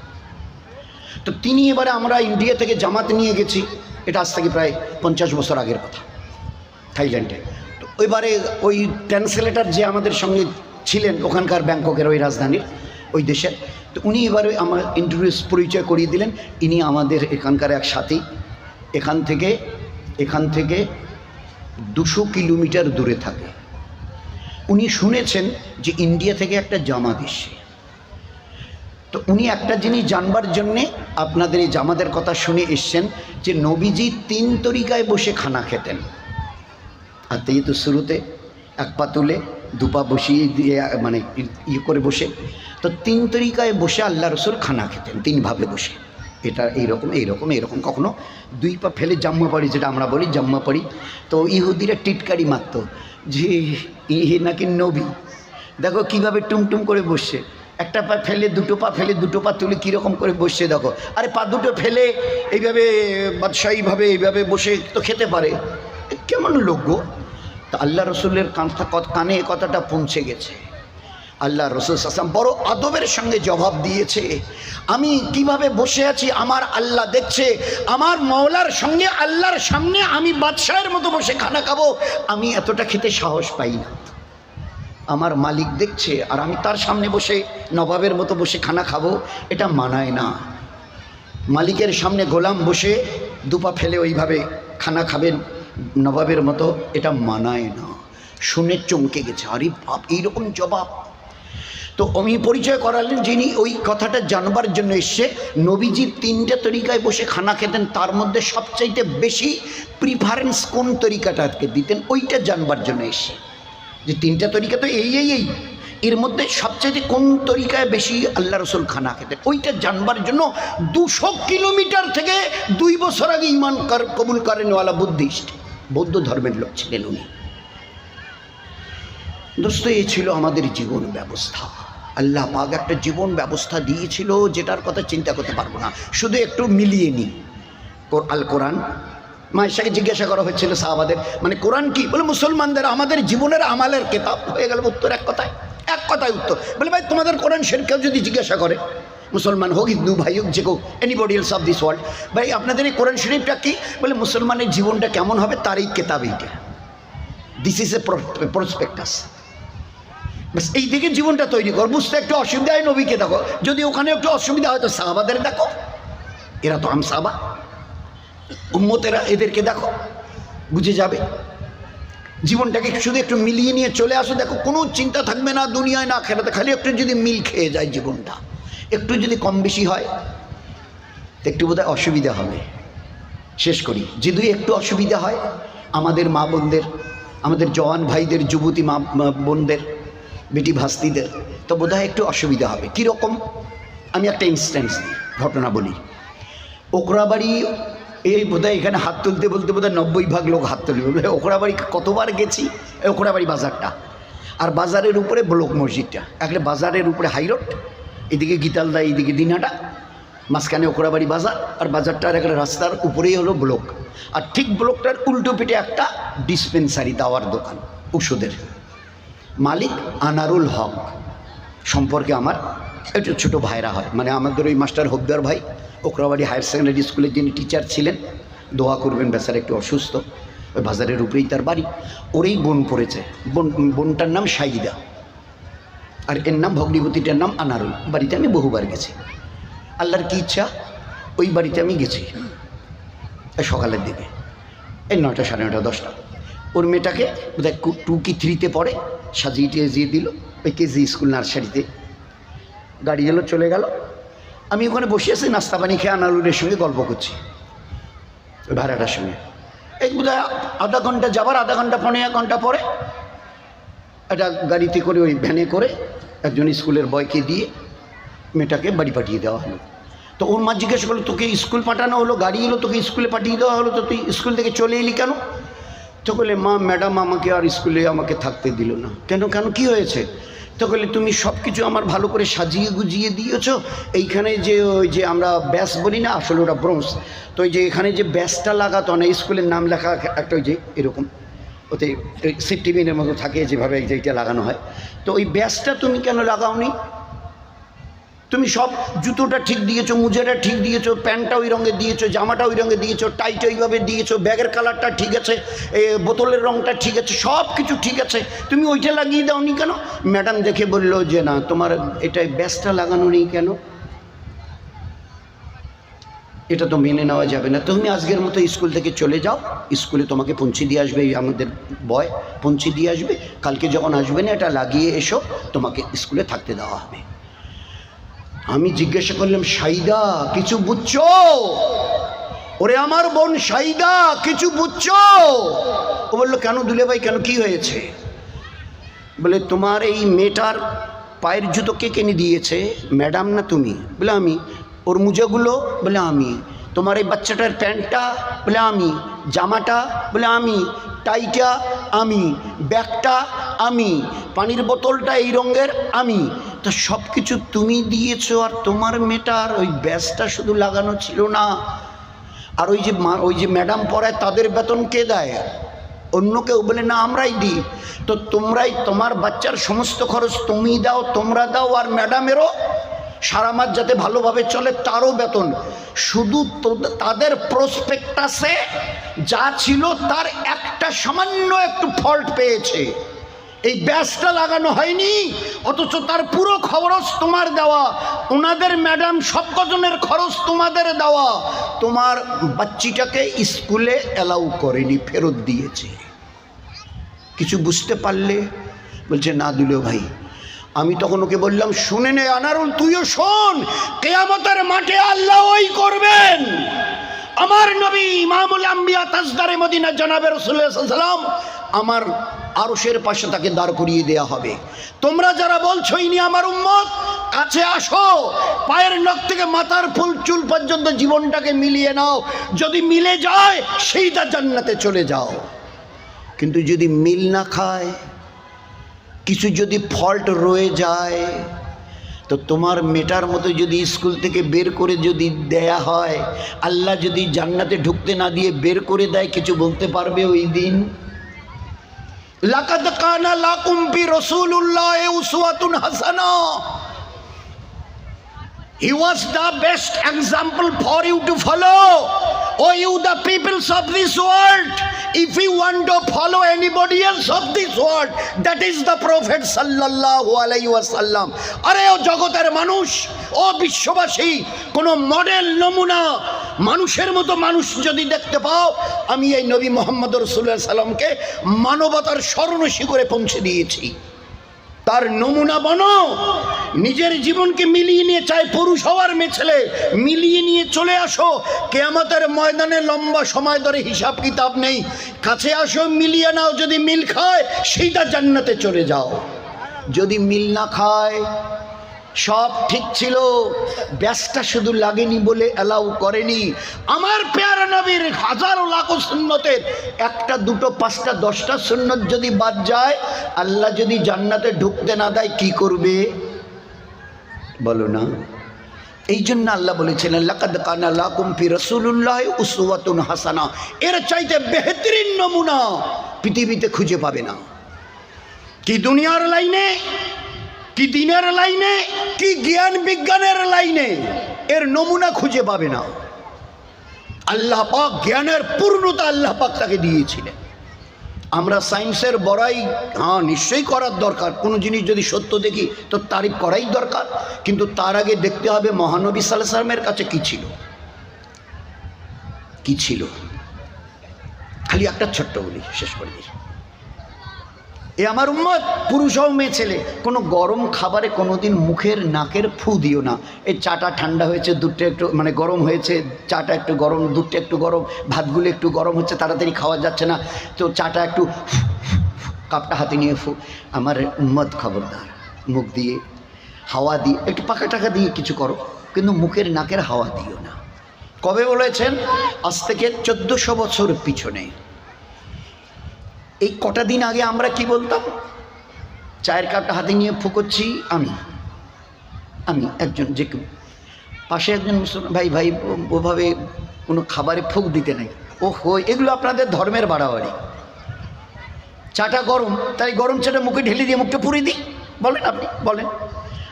তো তিনি এবারে, আমরা ইন্ডিয়া থেকে জামাত নিয়ে গেছি, এটা আজ থেকে প্রায় 50 বছর আগের কথা, থাইল্যান্ডে। তো এবারে ওই ট্রান্সলেটার যে আমাদের সঙ্গে ছিলেন ওখানকার ব্যাংককের ওই রাজধানীর ওই দেশের, তো উনি এবারে আমার পরিচয় করিয়ে দিলেন, ইনি আমাদের এখানকার এক সাথী, এখান থেকে 200 কিলোমিটার দূরে থাকে। উনি শুনেছেন যে ইন্ডিয়া থেকে একটা জামাত এসে, তো উনি একটা জিনিস জানবার জন্যে আপনাদের এই জামাতের কথা শুনে এসছেন যে নবীজি 3 তরিকায় বসে খানা খেতেন। আর তাই তো শুরুতে 1 পা তুলে 2 পা বসিয়ে দিয়ে মানে ইয়ে করে বসে, তো 3 তরিকায় বসে আল্লাহ রসুল খানা খেতেন, 3 ভাবে বসে। এটা এইরকম, কখনো 2 পা ফেলে জাম্মা পড়ি, যেটা আমরা বলি জাম্মা পড়ি। তো ইহুদিরা টিটকারি মারত যে ইহে নাকি নবী, দেখো কিভাবে টুমটুম করে বসছে, 1 পা ফেলে 2 পা ফেলে 2 পা তুলে কীরকম করে বসছে দেখো। আরে পা 2 ফেলে এইভাবে বাদশাহীভাবে এইভাবে বসে তো খেতে পারে, কেমন লোক গো। তা আল্লাহ রসুলের কানে এ কথাটা পৌঁছে গেছে। আল্লাহ রসুল আসলাম বড় আদবের সঙ্গে জবাব দিয়েছে, আমি কিভাবে বসে আছি আমার আল্লাহ দেখছে, আমার মওলার সঙ্গে আল্লাহর সামনে আমি বাদশাহের মতো বসে খানা খাবো, আমি এতটা খেতে সাহস পাই না। আমার মালিক দেখছে আর আমি তার সামনে বসে নবাবের মতো বসে খানা খাবো, এটা মানায় না। মালিকের সামনে গোলাম বসে 2 পা ফেলে ওইভাবে খানা খাবেন নবাবের মতো, এটা মানায় না। শুনে চমকে গেছে, আরে বাপ, এইরকম জবাব। তো আমি পরিচয় করালেন যিনি ওই কথাটা জানবার জন্য এসছে। নবীজি 3টে তরিকায় বসে খানা খেতেন, তার মধ্যে সবচাইতে বেশি প্রিফারেন্স কোন তরিকাটাকে দিতেন ওইটা জানবার জন্য এসছে। যে 3টা তরিকা তো এই এর মধ্যে সবচাইতে কোন তরিকায় বেশি আল্লাহ রসুল খানা খেতেন ওইটা জানবার জন্য 200 কিলোমিটার থেকে 2 বছর আগে ইমান কবুল করেনওয়ালা বুদ্ধিস্ট, বৌদ্ধ ধর্মের লোক ছিলেন উনি। দোস্ত, এই ছিল আমাদের জীবন ব্যবস্থা। আল্লাহ পাক একটা জীবন ব্যবস্থা দিয়েছিল যেটার কথা চিন্তা করতে পারবো না। শুধু একটু মিলিয়ে নিই। আল কোরআন, মায়েশাকে জিজ্ঞাসা করা হচ্ছিল সাহাবাদের, মানে কোরআন কি? বলে মুসলমানদের আমাদের জীবনের আমালের কিতাব। হয়ে গেল উত্তর, এক কথায় উত্তর। বলে ভাই তোমাদের কোরআন শরীফ কেউ যদি জিজ্ঞাসা করে, মুসলমান হোক, হিন্দু ভাই হোক, যে কেউ, anybody else of this world, ভাই আপনাদের এই কোরআন শরীফটা কি? বলে মুসলমানের জীবনটা কেমন হবে তার এই কিতাব, এইটা, দিস ইজ এ প্রসপেক্টাস। বাস এই দিকে জীবনটা তৈরি কর। বুঝতে একটু অসুবিধা হয় নবীকে দেখো, যদি ওখানে একটু অসুবিধা হয় তো সাহাবাদের দেখো, এরা তো সাহাবা, উম্মতেরা, এদেরকে দেখো, বুঝে যাবে। জীবনটাকে শুধু একটু মিলিয়ে নিয়ে চলে আসো, দেখো কোনো চিন্তা থাকবে না দুনিয়ায়, না খেলাতে, খালি একটু যদি মিল খেয়ে যায় জীবনটা, একটু যদি কম বেশি হয় একটু বোধহয় অসুবিধা হবে। শেষ করি, যদি একটু অসুবিধা হয় আমাদের মা বোনদের, আমাদের জওয়ান ভাইদের, যুবতী মা বোনদের, বেটি ভাস্তিদের, তো বোধহয় একটু অসুবিধা হবে। কীরকম? আমি একটা ইনস্ট্যান্স দিই, ঘটনা বলি। ওকরাবাড়ি, এই বোধহয় এখানে হাত তুলতে বলতে বোধহয় 90% লোক হাত তুলবে। ওকরাবাড়ি কতবার গেছি, ওকরাবাড়ি বাজারটা, আর বাজারের উপরে ব্লক মসজিদটা, একটা বাজারের উপরে হাইরোড, এদিকে গীতালদা, এইদিকে দিনহাটা, মাঝখানে ওকরাবাড়ি বাজার, আর বাজারটার একটা রাস্তার উপরেই হলো ব্লক। আর ঠিক ব্লকটার উল্টো পিঠে একটা ডিসপেন্সারি, দাওয়ার দোকান, ওষুধের। মালিক আনারুল হক, সম্পর্কে আমার একটু ছোটো ভাইরা হয়, মানে আমাদের ওই মাস্টার হবদার ভাই, ওকরাবাড়ি হায়ার সেকেন্ডারি স্কুলের যিনি টিচার ছিলেন, দোয়া করবেন, বেচার একটু অসুস্থ, ওই বাজারের উপরেই তার বাড়ি। ওরই বোন পড়েছে, বোনটার নাম সাইদা, আর এর নাম ভগ্নিপতিটার নাম আনারুল। বাড়িতে আমি বহুবার গেছি, আল্লাহর কি ইচ্ছা ওই বাড়িতে আমি গেছি সকালের দিকে, এই 9টা, সাড়ে 9টা, 10টা। ওর মেয়েটাকে বোধহয় 2 কি 3-তে পড়ে, সাজিয়ে টেজিয়ে দিল ওই কেজি স্কুল নার্সারিতে। গাড়ি এলো, চলে গেল। আমি ওখানে বসে আছি, নাস্তা পানি খেয়ে আনারুলের সঙ্গে গল্প করছি, ওই ভাড়াটার সঙ্গে। এই বোধহয় আধা ঘন্টা যাবার, আধা ঘন্টা, 1.5 ঘন্টা পরে একটা গাড়িতে করে, ওই ভ্যানে করে একজন স্কুলের বয়কে দিয়ে মেয়েটাকে বাড়ি পাঠিয়ে দেওয়া হলো। তো ওর মা জিজ্ঞেস করলো, তোকে স্কুল পাঠানো হলো, গাড়ি এলো, তোকে স্কুলে পাঠিয়ে দেওয়া হলো, তো তুই স্কুল থেকে চলে এলি কেন? তো বলে, মা ম্যাডাম আমাকে আর স্কুলে আমাকে থাকতে দিল না। কেন কি হয়েছে? তো বলে, তুমি সব কিছু আমার ভালো করে সাজিয়ে গুজিয়ে দিয়েছো, এইখানে যে ওই যে আমরা ব্যাস বলি না, আসলে ওটা ব্রোঞ্জ, তো ওই যে এখানে যে ব্যাসটা লাগাতো না, স্কুলের নাম লেখা একটা ওই যে এরকম ওতে সেফটি পিনের মতো থাকে, যেভাবে এইটা লাগানো হয়, তো ওই ব্যাসটা তুমি কেন লাগাওনি? তুমি সব জুতোটা ঠিক দিয়েছো, মুজাটা ঠিক দিয়েছো, প্যান্টটা ওই রঙে দিয়েছো, জামাটা ওই রঙে দিয়েছো, টাইটা ওইভাবে দিয়েছো, ব্যাগের কালারটা ঠিক আছে, বোতলের রঙটা ঠিক আছে, সব কিছু ঠিক আছে, তুমি ওইটা লাগিয়ে দাওনি কেন? ম্যাডাম দেখে বলল যে না, তোমার এটাই ব্যাসটা লাগানো নেই কেন? এটা তো মেনে নেওয়া যাবে না। তুমি আজকের মতো স্কুল থেকে চলে যাও, স্কুলে তোমাকে পৌঁছে দিয়ে আসবে, আমাদের বয় পৌঁছে দিয়ে আসবে, কালকে যখন আসবে না এটা লাগিয়ে এসো, তোমাকে স্কুলে থাকতে দেওয়া হবে। আমি জিজ্ঞাসা করলাম, সাইদা কিছু বুঝছো? ওরে আমার বোন সাইদা, কিছু বুঝছো? ও বললো, কেন দুলে ভাই, কেন, কি হয়েছে? বলে, তোমার এই মেয়েটার পায়ের জুতো কে কিনে দিয়েছে? ম্যাডাম না তুমি? বলে আমি। ওর মুজাগুলো? বলে আমি। তোমার এই বাচ্চাটার প্যান্টটা? বলে আমি। জামাটা? বলে আমি। টাইটা? আমি। ব্যাগটা? আমি। পানির বোতলটা এই রঙের? আমি। তো সব কিছু তুমি দিয়েছো, আর তোমার মেয়েটার ওই ব্যাসটা শুধু লাগানো ছিল না। আর ওই যে ম্যাডাম পড়ায় তাদের বেতন কে দেয়? অন্য কেউ? বলে না, আমরাই দিই। তো তোমরাই, তোমার বাচ্চার সমস্ত খরচ তুমি দাও, তোমরা দাও, আর ম্যাডামেরও সারা মাস যাতে ভালোভাবে চলে তারও বেতন। শুধু তাদের প্রসপেক্টাসে যা ছিল তার একটা সামান্য একটু ফল্ট পেয়েছে, এই ব্যাসটা লাগানো হয়নি, অথচ তার পুরো খরচ তোমার দেওয়া, ওনাদের ম্যাডাম সব কজনের খরচ তোমাদের দেওয়া, তোমার বাচ্চিটাকে স্কুলে অ্যালাউ করেনি, ফেরত দিয়েছে। কিছু বুঝতে পারলে? বলছে না দুলো ভাই। আমি তখন ওকে বললাম, শুনে নে আনারুল, তুইও শোন, কিয়ামতের মাঠে আল্লাহ ওই করবেন। আমার নবী ইমামুল আম্বিয়া তাজদারে মদিনা জনাবে রাসূলুল্লাহ সাল্লাল্লাহু আলাইহি ওয়াসাল্লাম আমার আরশের পাশে তাকে দাঁড় করিয়ে দেয়া হবে। তোমরা যারা বলছো ইনি আমার উম্মত, কাছে আসো, পায়ের নখ থেকে মাথার ফুল চুল পর্যন্ত জীবনটাকে মিলিয়ে নাও। যদি মিলে যায় সেইটা জান্নাতে চলে যাও। কিন্তু যদি মিল না খায়, কিছু যদি ফল্ট রয়ে যায়, তো তোমার মেটার মতো যদি স্কুল থেকে বের করে যদি দেয়া হয়, আল্লাহ যদি জান্নাতে ঢুকতে না দিয়ে বের করে দেয়, কিছু বলতে পারবে ওই দিন? লাকাদ কানা লাকুম ফি রাসূলিল্লাহি উসওয়াতুন হাসানা। He was the best example for you to follow. Oh, you the peoples of this world, if you want to follow anybody else of this world, that is the Prophet sallallahu alaihi wasallam. আরে ও জগতের মানুষ, ও বিশ্ববাসী, কোন model নমুনা মানুষের মতো মানুষ যদি দেখতে পাও, আমি এই নবী মুহাম্মদ রাসূলুল্লাহ সাল্লামকে মানবতার স্বর্ণ শিখরে পৌঁছে দিয়েছি। তার নমুনা বনো, নিজের জীবনকে মিলিয়ে নিয়ে, চাই পুরুষ হওয়ার মেয়ে ছেলে, মিলিয়ে নিয়ে চলে আসো। কিয়ামতের ময়দানে লম্বা সময় ধরে হিসাব কিতাব নেই, কাছে আসো, মিলিয়ে নাও। যদি মিল খায় সেইটা জান্নাতে চলে যাও। যদি মিল না খায়, সব ঠিক ছিল, ব্যাসটা শুধু লাগেনি বলে অ্যালাউ করেনি। আমার পেয়ারা নবীর হাজারো লাখো সুন্নতের একটা দুটো পাঁচটা 10টা সুন্নত যদি বাদ যায়, আল্লাহ যদি জান্নাতে ঢুকতে না দেয়, কি করবে বলো না? এই জন্য আল্লাহ বলেছিলেন, লাকাদ কানা লাকুম ফি রাসূলিল্লাহি উসওয়াতুন হাসানা। এর চাইতে বেহতরিন নমুনা পৃথিবীতে খুঁজে পাবে না। কি দুনিয়ার লাইনে, কি দিনের লাইনে, কি জ্ঞান বিজ্ঞানের লাইনে, এর নমুনা খুঁজে পাবে না। আল্লাহ পাক জ্ঞানের পূর্ণতা আল্লাহ পাক তাকে দিয়েছিলেন। আমরা সায়েন্সের বড়াই নিশ্চয়ই করার দরকার, কোনো জিনিস যদি সত্য দেখি তো তারিফ করাই দরকার, কিন্তু তার আগে দেখতে হবে মহানবী সাল্লাল্লাহু আলাইহি ওয়াসাল্লামের কাছে কি ছিল, কি ছিল। খালি একটা ছোট্ট বলি, শেষ করে দিই। এ আমার উম্মত, পুরুষ হোক মেয়ে ছেলে, কোনো গরম খাবারে কোনোদিন মুখের নাকের ফু দিও না। এই চাটা ঠান্ডা হয়েছে, দুধটা একটু মানে গরম হয়েছে, চাটা একটু গরম, দুধটা একটু গরম, ভাতগুলো একটু গরম হচ্ছে, তাড়াতাড়ি খাওয়া যাচ্ছে না, তো চাটা একটু কাপটা হাতে নিয়ে আমার উম্মত খবরদার, মুখ দিয়ে হাওয়া দিয়ে একটু পাকা টাকা দিয়ে কিছু করো, কিন্তু মুখের নাকের হাওয়া দিও না। কবে বলেছেন? আজ থেকে 1400 বছর পিছনে। এই কটা দিন আগে আমরা কি বলতাম? চায়ের কাপটা হাতে নিয়ে ফুকোচ্ছি আমি একজন, যে পাশে একজন মুসলমান ভাই ওভাবে কোনো খাবারে ফুক দিতে নেই। এগুলো আপনাদের ধর্মের বাড়াবাড়ি। চাটা গরম, তাই গরম চাটা মুখে ঢেলে দিয়ে মুখটা পুড়িয়ে দিই, বলেন আপনি বলেন।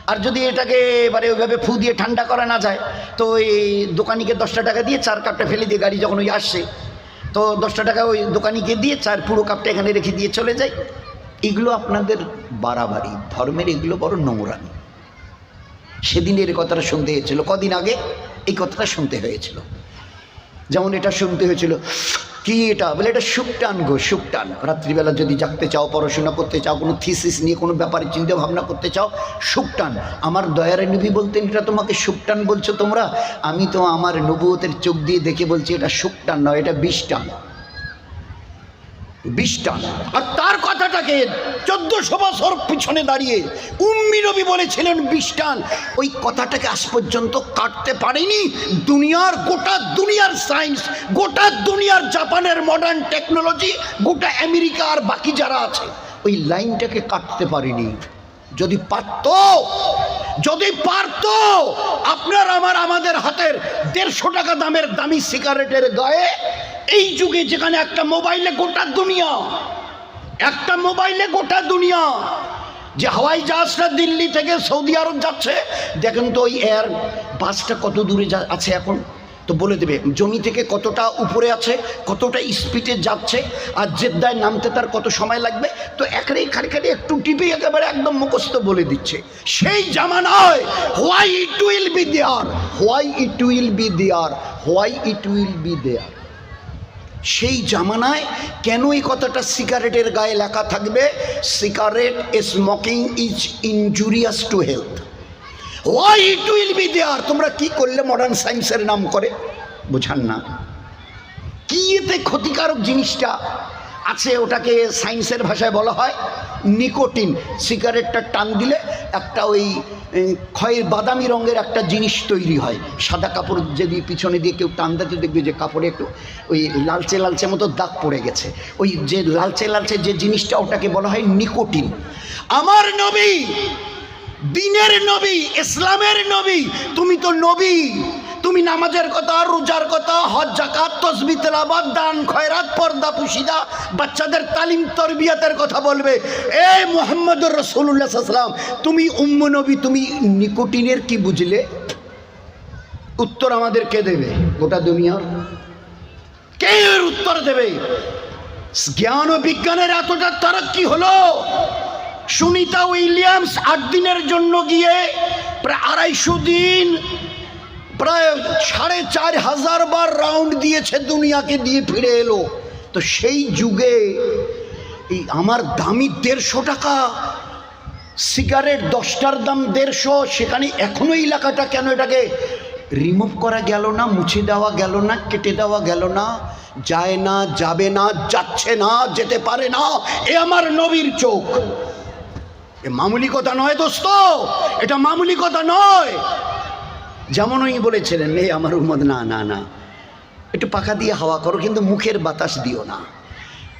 আর যদি এটাকে এবারে ওইভাবে ফু দিয়ে ঠান্ডা করা না যায়, তো এই দোকানিকে 10টা টাকা দিয়ে চার কাপটা ফেলে দিয়ে গাড়ি যখন ওই আসছে, তো 10টা টাকা ওই দোকানিকে দিয়ে চার পুরো কাপটা এখানে রেখে দিয়ে চলে যায়। এগুলো আপনাদের বাড়াবাড়ি, ধর্মের এগুলো বড় নোংরামি। সেদিন এর কথাটা শুনতে হয়েছিল, কদিন আগে এই কথাটা শুনতে হয়েছিল। যেমন এটা শুনতে হয়েছিল, কি এটা বলে, এটা সুকটান গো, সুকটান। রাত্রিবেলা যদি জাগতে চাও, পড়াশোনা করতে চাও, কোনো থিসিস নিয়ে কোনো ব্যাপারে চিন্তা ভাবনা করতে চাও, সুকটান। আমার দয়ার নবী বলতেন, এটা তোমাকে সুকটান বলছো তোমরা? আমি তো আমার নবুয়তের চোখ দিয়ে দেখে বলছি, এটা সুকটান নয়, এটা বিষটান, বিষটান। আর তার কথাটাকে 1400 বছর পিছনে দাঁড়িয়ে উম্মি নবী বলেছিলেন বিষটান। ওই কথাটাকে আজ পর্যন্ত কাটতে পারেনি দুনিয়ার, গোটা দুনিয়ার সায়েন্স, গোটা দুনিয়ার জাপানের মডার্ন টেকনোলজি, গোটা আমেরিকা আর বাকি যারা আছে, ওই লাইনটাকে কাটতে পারেনি। যদি পারতো আপনার আমাদের হাতের 150 টাকা দামের দামি সিগারেটের গায়ে এই যুগে, যেখানে একটা মোবাইলে গোটা দুনিয়া, যে হাওয়াই জাহাজটা দিল্লি থেকে সৌদি আরব যাচ্ছে, দেখেন তো ওই এয়ার বাসটা কত দূরে আছে এখন, তো বলে দেবে জমি থেকে কতটা উপরে আছে, কতটা স্পিডে যাচ্ছে, আর জেদ্দায় নামতে তার কত সময় লাগবে। তো এখানে খালি একটু টিপে একেবারে একদম মুখস্থ বলে দিচ্ছে। সেই জামানায় why it will be there, সেই জামানায় কেন এই কথাটা সিগারেটের গায়ে লেখা থাকবে, cigarette smoking is injurious to health, why it will be there. তোমরা কি করলে মডার্ন সায়েন্সের নাম করে, বোঝান না কি এতে ক্ষতিকারক জিনিসটা আছে। ওটাকে সায়েন্সের ভাষায় বলা হয় নিকোটিন। সিগারেটটা টান দিলে একটা ওই খয়ের বাদামি রঙের একটা জিনিস তৈরি হয়, সাদা কাপড় যদি পিছনে দিয়ে কেউ টান দিতে দেখবে যে কাপড়ে একটু ওই লালচে লালচে মতো দাগ পড়ে গেছে, ওই যে লালচে লালচে যে জিনিসটা ওটাকে বলা হয় নিকোটিন। আমার নবী, দিনের নবী, ইসলামের নবী, তুমি তো নবী, তুমি নামাজের কথা, রোজার কথা, হজ জাকাত তাসবিহ তেলাওয়াত দান খয়রাত পর্দা পুশিদা বাচ্চাদের তালিম তরবিয়াতের কথা বলবে। এ মুহাম্মদুর রাসূলুল্লাহ সাল্লাল্লাহু আলাইহি ওয়াসাল্লাম, তুমি উম্ম নবী, তুমি নিকোটিনের কি বুঝলে? উত্তর আমাদের কে দেবে? গোটা দুনিয়ার কে এর উত্তর দেবে? জ্ঞান ও বিজ্ঞানের এতটা তারাক্কি হলো, সুনিতা উইলিয়ামস 8 দিনের জন্য গিয়ে প্রায় 250 দিন প্রায় 4500 বার রাউন্ড দিয়েছে, দুনিয়াকে দিয়ে ফিরে এলো। তো সেই যুগে এই আমার দামি 150 টাকা সিগারেট, 10টার দাম 150, সেখানে এখনো এই লেখাটা কেন এটাকে রিমুভ করা গেল না, মুছে দেওয়া গেল না, কেটে দেওয়া গেল না? যায় না, যাবে না, যাচ্ছে না, যেতে পারে না। এ আমার নবীর চোখ, এ মামুলি কথা নয় দোস্ত, এটা মামুলি কথা নয়। যেমন উনি বলেছিলেন, এই আমার উম্মত, না না না, একটু পাখা দিয়ে হাওয়া করো, কিন্তু মুখের বাতাস দিও না।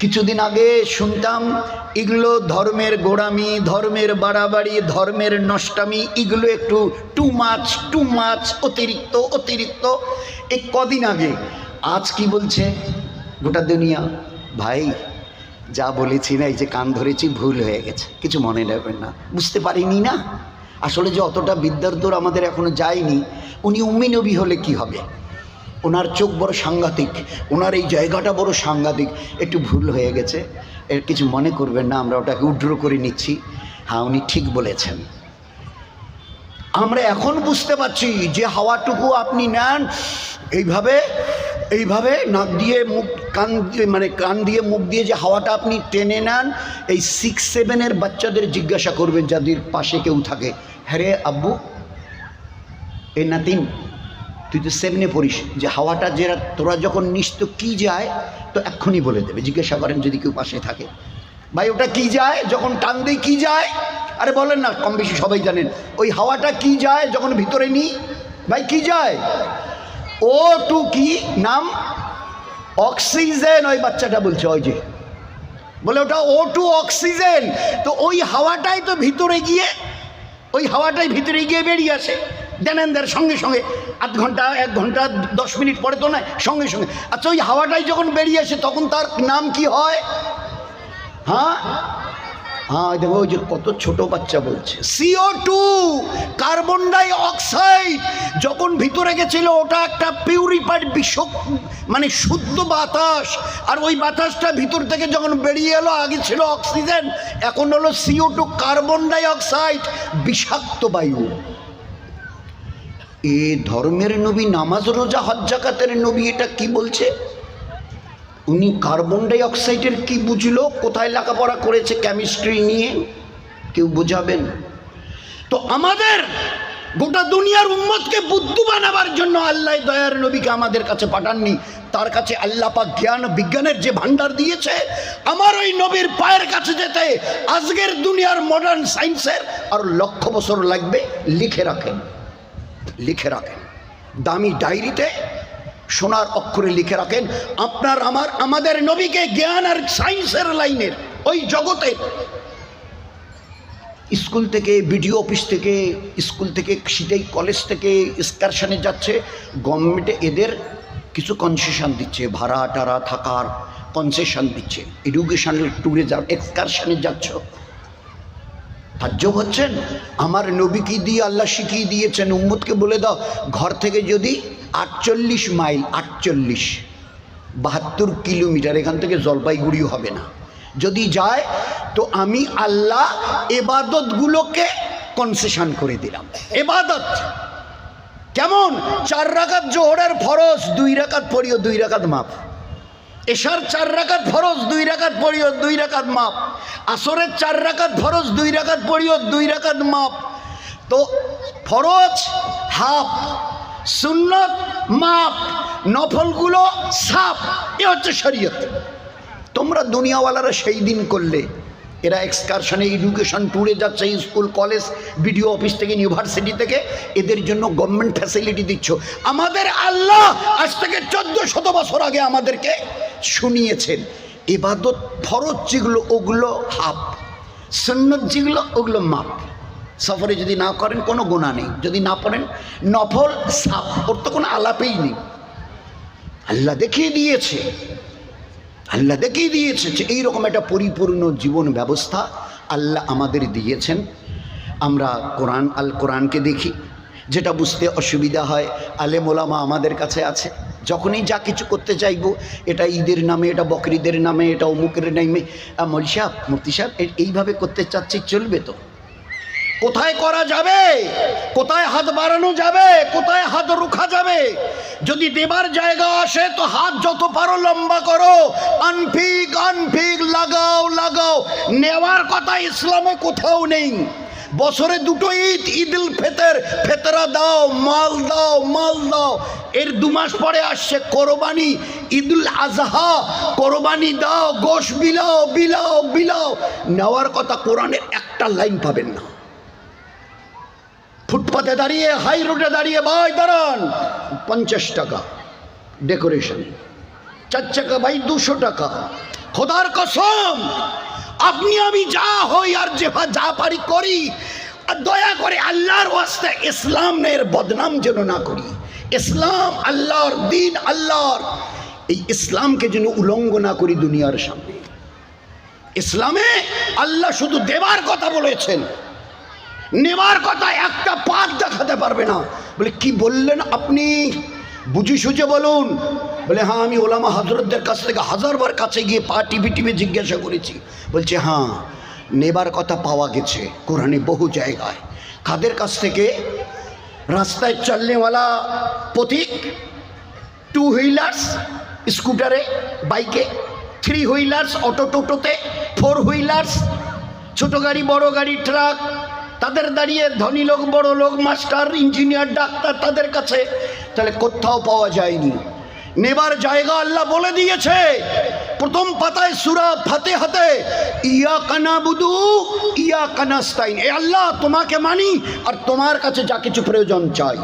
কিছুদিন আগে শুনতাম এগুলো ধর্মের গোড়ামি, ধর্মের বাড়াবাড়ি, ধর্মের নষ্টামি, এগুলো একটু টু মাছ, অতিরিক্ত অতিরিক্ত। এই কদিন আগে, আজ কি বলছে গোটা দুনিয়া, ভাই যা বলেছি না, এই যে কান ধরেছি, ভুল হয়ে গেছে, কিছু মনে নেবেন না, বুঝতে পারিনি না। আসলে যে অতটা বিদ্যার দূর আমাদের এখনো যায়নি। উনি উম্মি নবী হলে কি হবে, ওনার চোখ বড় সাংঘাতিক, ওনার এই জায়গাটা বড় সাংঘাতিক। একটু ভুল হয়ে গেছে, এর কিছু মনে করবেন না, আমরা ওটাকে উড্র করে নিচ্ছি। হ্যাঁ, উনি ঠিক বলেছেন। আমরা এখন বুঝতে পারছি যে হাওয়াটুকু আপনি নেন এইভাবে এইভাবে নাক দিয়ে মুখ, কান দিয়ে, মানে কান দিয়ে মুখ দিয়ে যে হাওয়াটা আপনি টেনে নেন, এই 6-7 বাচ্চাদের জিজ্ঞাসা করবেন যাদের পাশে কেউ থাকে, হ্যাঁ রে আব্বু, এই নাতিন তুই তো 7 পড়িস, যে হাওয়াটা যে তোরা যখন নিস তো কী যায়, তো এক্ষুনি বলে দেবে। জিজ্ঞাসা করেন যদি কেউ পাশে থাকে, ভাই ওটা কি যায় যখন টান দিই, কি যায়? আরে বলেন না, কম বেশি সবাই জানেন ওই হাওয়াটা কি যায় যখন ভিতরে নিই, ভাই কি যায়? O2 কি নাম? অক্সিজেন। ওই বাচ্চাটা বলছে, ওই যে বলে ওটা O2 অক্সিজেন। তো ওই হাওয়াটাই তো ভিতরে গিয়ে, ওই হাওয়াটাই ভিতরে গিয়ে বেরিয়ে আসে দেনেন্দের সঙ্গে সঙ্গে, 8 ঘন্টা 1 ঘন্টা 10 মিনিট পরে তো নয়, সঙ্গে সঙ্গে। আচ্ছা, ওই হাওয়াটাই যখন বেরিয়ে আসে তখন তার নাম কি হয়? হ্যাঁ হ্যাঁ, দেখো ওই যে কত ছোট বাচ্চা বলছে, CO2 কার্বন ডাই অক্সাইড যখন ভিতরে গেছিল, ওটা একটা পিউরিফাইড মানে শুদ্ধ বাতাস। আর ওই বাতাসটা ভিতর থেকে যখন বেরিয়ে এলো, আগে ছিল অক্সিজেন, এখন হলো CO2 কার্বন ডাই অক্সাইড, বিষাক্ত বায়ু। এ ধর্মের নবী, নামাজ রোজা হজ জাকাতের নবী, এটা কি বলছে? উনি কার্বন ডাই অক্সাইডের কি বুঝলো? কোথায় লেখাপড়া করেছে কেমিস্ট্রি নিয়ে? কেউ বোঝাবেন? তো আমাদের গোটা দুনিয়ার উম্মতকে বুদ্ধু বানাবার জন্য আল্লাহ দয়ার নবীকে আমাদের কাছে পাঠাননি, তার কাছে আল্লাহ পাক জ্ঞান বিজ্ঞানের যে ভান্ডার দিয়েছে, আমার ওই নবীর পায়ের কাছে যেতে আজকের দুনিয়ার মডার্ন সায়েন্সের আর 1,00,000 বছর লাগবে। লিখে রাখেন, লিখে রাখেন, দামি ডায়েরিতে সোনার অক্ষরে লিখে রাখেন, আপনার আমাদের নবীকে জ্ঞান আর সায়েন্সের লাইনের ওই জগতে, স্কুল থেকে, বিডিও অফিস থেকে, স্কুল থেকে, সিটাই কলেজ থেকে এক্সকারশনে যাচ্ছে, গভর্নমেন্টে এদের কিছু কনসেশন দিচ্ছে, ভাড়া টাড়া থাকার কনসেশন দিচ্ছে। এডুকেশনাল ট্যুরে যাও, এক্সকারশনে যাচ্ছ, তাজ্জব হচ্ছেন? আমার নবীকে দিয়ে আল্লাহ শিখিয়ে দিয়েছেন, উম্মতকে বলে দাও, ঘর থেকে যদি 48 মাইল, 72 কিলোমিটার, এখান থেকে জলপাইগুড়িও হবে না, যদি যায় তো আমি আল্লাহ এবাদতগুলোকে কনসেশন করে দিলাম। এবাদত কেমন? 4 রাকাত জোহরের ফরজ, 2 রাকাত পড়িও, 2 রাকাত মাফ। এশার 4 রাকাত ফরজ, 2 রাকাত পড়িও 2 রাকাত মাপ। আসরের 4 রাকাত ফরজ, 2 রাকাত পড়িও 2 রাকাত মাপ। তো ফরজ হাফ, সুন্নত মাপ, নফলগুলো সাফ। এ হচ্ছে শরীয়ত। তোমরা দুনিয়াওয়ালারা সেই দিন করলে, এরা এক্সকারশনে এডুকেশন ট্যুরে যাচ্ছে, স্কুল কলেজ বিডিও অফিস থেকে ইউনিভার্সিটি থেকে, এদের জন্য গভর্নমেন্ট ফ্যাসিলিটি দিচ্ছ। আমাদের আল্লাহ আজ থেকে 1400 বছর আগে আমাদেরকে শুনিয়েছেন ইবাদত ফরজ যেগুলো ওগুলো হাফ, সুন্নত যেগুলো ওগুলো মাপ। সফরে যদি না করেন কোনো গুনাহ নেই, যদি না পড়েন নফল সাফ, ওর তো কোনো আলাপেই নেই। আল্লাহ দেখিয়ে দিয়েছে, আল্লাহ দেখিয়ে দিয়েছে যে এইরকম একটা পরিপূর্ণ জীবন ব্যবস্থা আল্লাহ আমাদের দিয়েছেন। আমরা কোরআনকে দেখি, যেটা বুঝতে অসুবিধা হয় আলেম ওলামা আমাদের কাছে আছে। যখনই যা কিছু করতে চাইব, এটা ঈদের নামে, এটা বকরিদের নামে, এটা অমুকের নামে, মৌলী সাহেব মুফতি সাহেব এইভাবে করতে চাচ্ছি, চলবে তো? কোথায় করা যাবে, কোথায় হাত বাড়ানো যাবে, কোথায় হাত রুখা যাবে? যদি দেবার জায়গা আসে তো হাত যত পারো লম্বা করো, আনফিক আনফিক, লাগাও লাগাও। নেওয়ার কথা ইসলামে কোথাও নেই। বছরে 2টো ঈদ, ঈদুল ফিতর, ফেতরা দাও, মাল দাও, মাল দাও। এর 2 মাস পরে আসছে কোরবানি, ঈদুল আজহা, কোরবানি দাও, গোশ বিলাও বিলাও বিলাও। নেওয়ার কথা কোরআনের একটা লাইন পাবেন না। ফুটপাতে দাঁড়িয়ে, হাই রোডে দাঁড়িয়ে, ভাই দাঁড়ান 50 টাকা ডেকোরেশন, 4 চাকা ভাই 200 টাকা। খোদার কসম, আপনি আমি যা হই আর যা পারি করি, আর দয়া করে আল্লাহর ওয়াস্তে ইসলামের বদনাম যেন না করি। ইসলাম আল্লাহর দিন, আল্লাহর এই ইসলামকে যেন উলঙ্গ না করি দুনিয়ার সামনে। ইসলামে আল্লাহ শুধু দেবার কথা বলেছেন, নেবার কথা একটা পাত দেখাতে পারবে না। বলে কি বললেন আপনি, বুঝি সুঝে বলুন। বলে হ্যাঁ, আমি ওলামা হজরতদের কাছ থেকে 1000 বার কাছে গিয়ে পা টিপে টিপে জিজ্ঞাসা করেছি। বলছে হ্যাঁ, নেবার কথা পাওয়া গেছে কোরআনে বহু জায়গায়। কাদের কাছ থেকে? রাস্তায় চলনেওয়ালা পথিক, 2 হুইলার্স স্কুটারে, বাইকে, 3 হুইলার্স অটো টোটোতে, 4 হুইলার্স ছোট গাড়ি, বড় গাড়ি, ট্রাক, তাদের দাঁড়িয়ে ধনী লোক, বড় লোক, মাস্টার, ইঞ্জিনিয়ার, ডাক্তার, তাদের কাছে। তাহলে কোথাও পাওয়া যায়নি। নেবার জায়গা আল্লাহ বলে দিয়েছে প্রথম পাতায় সূরা ফাতিহাতে, ইয়াকা নাবুদু ইয়াকা নাস্তাইন। এ আল্লাহ, তোমাকে মানি আর তোমার কাছে যা কিছু প্রয়োজন চাই।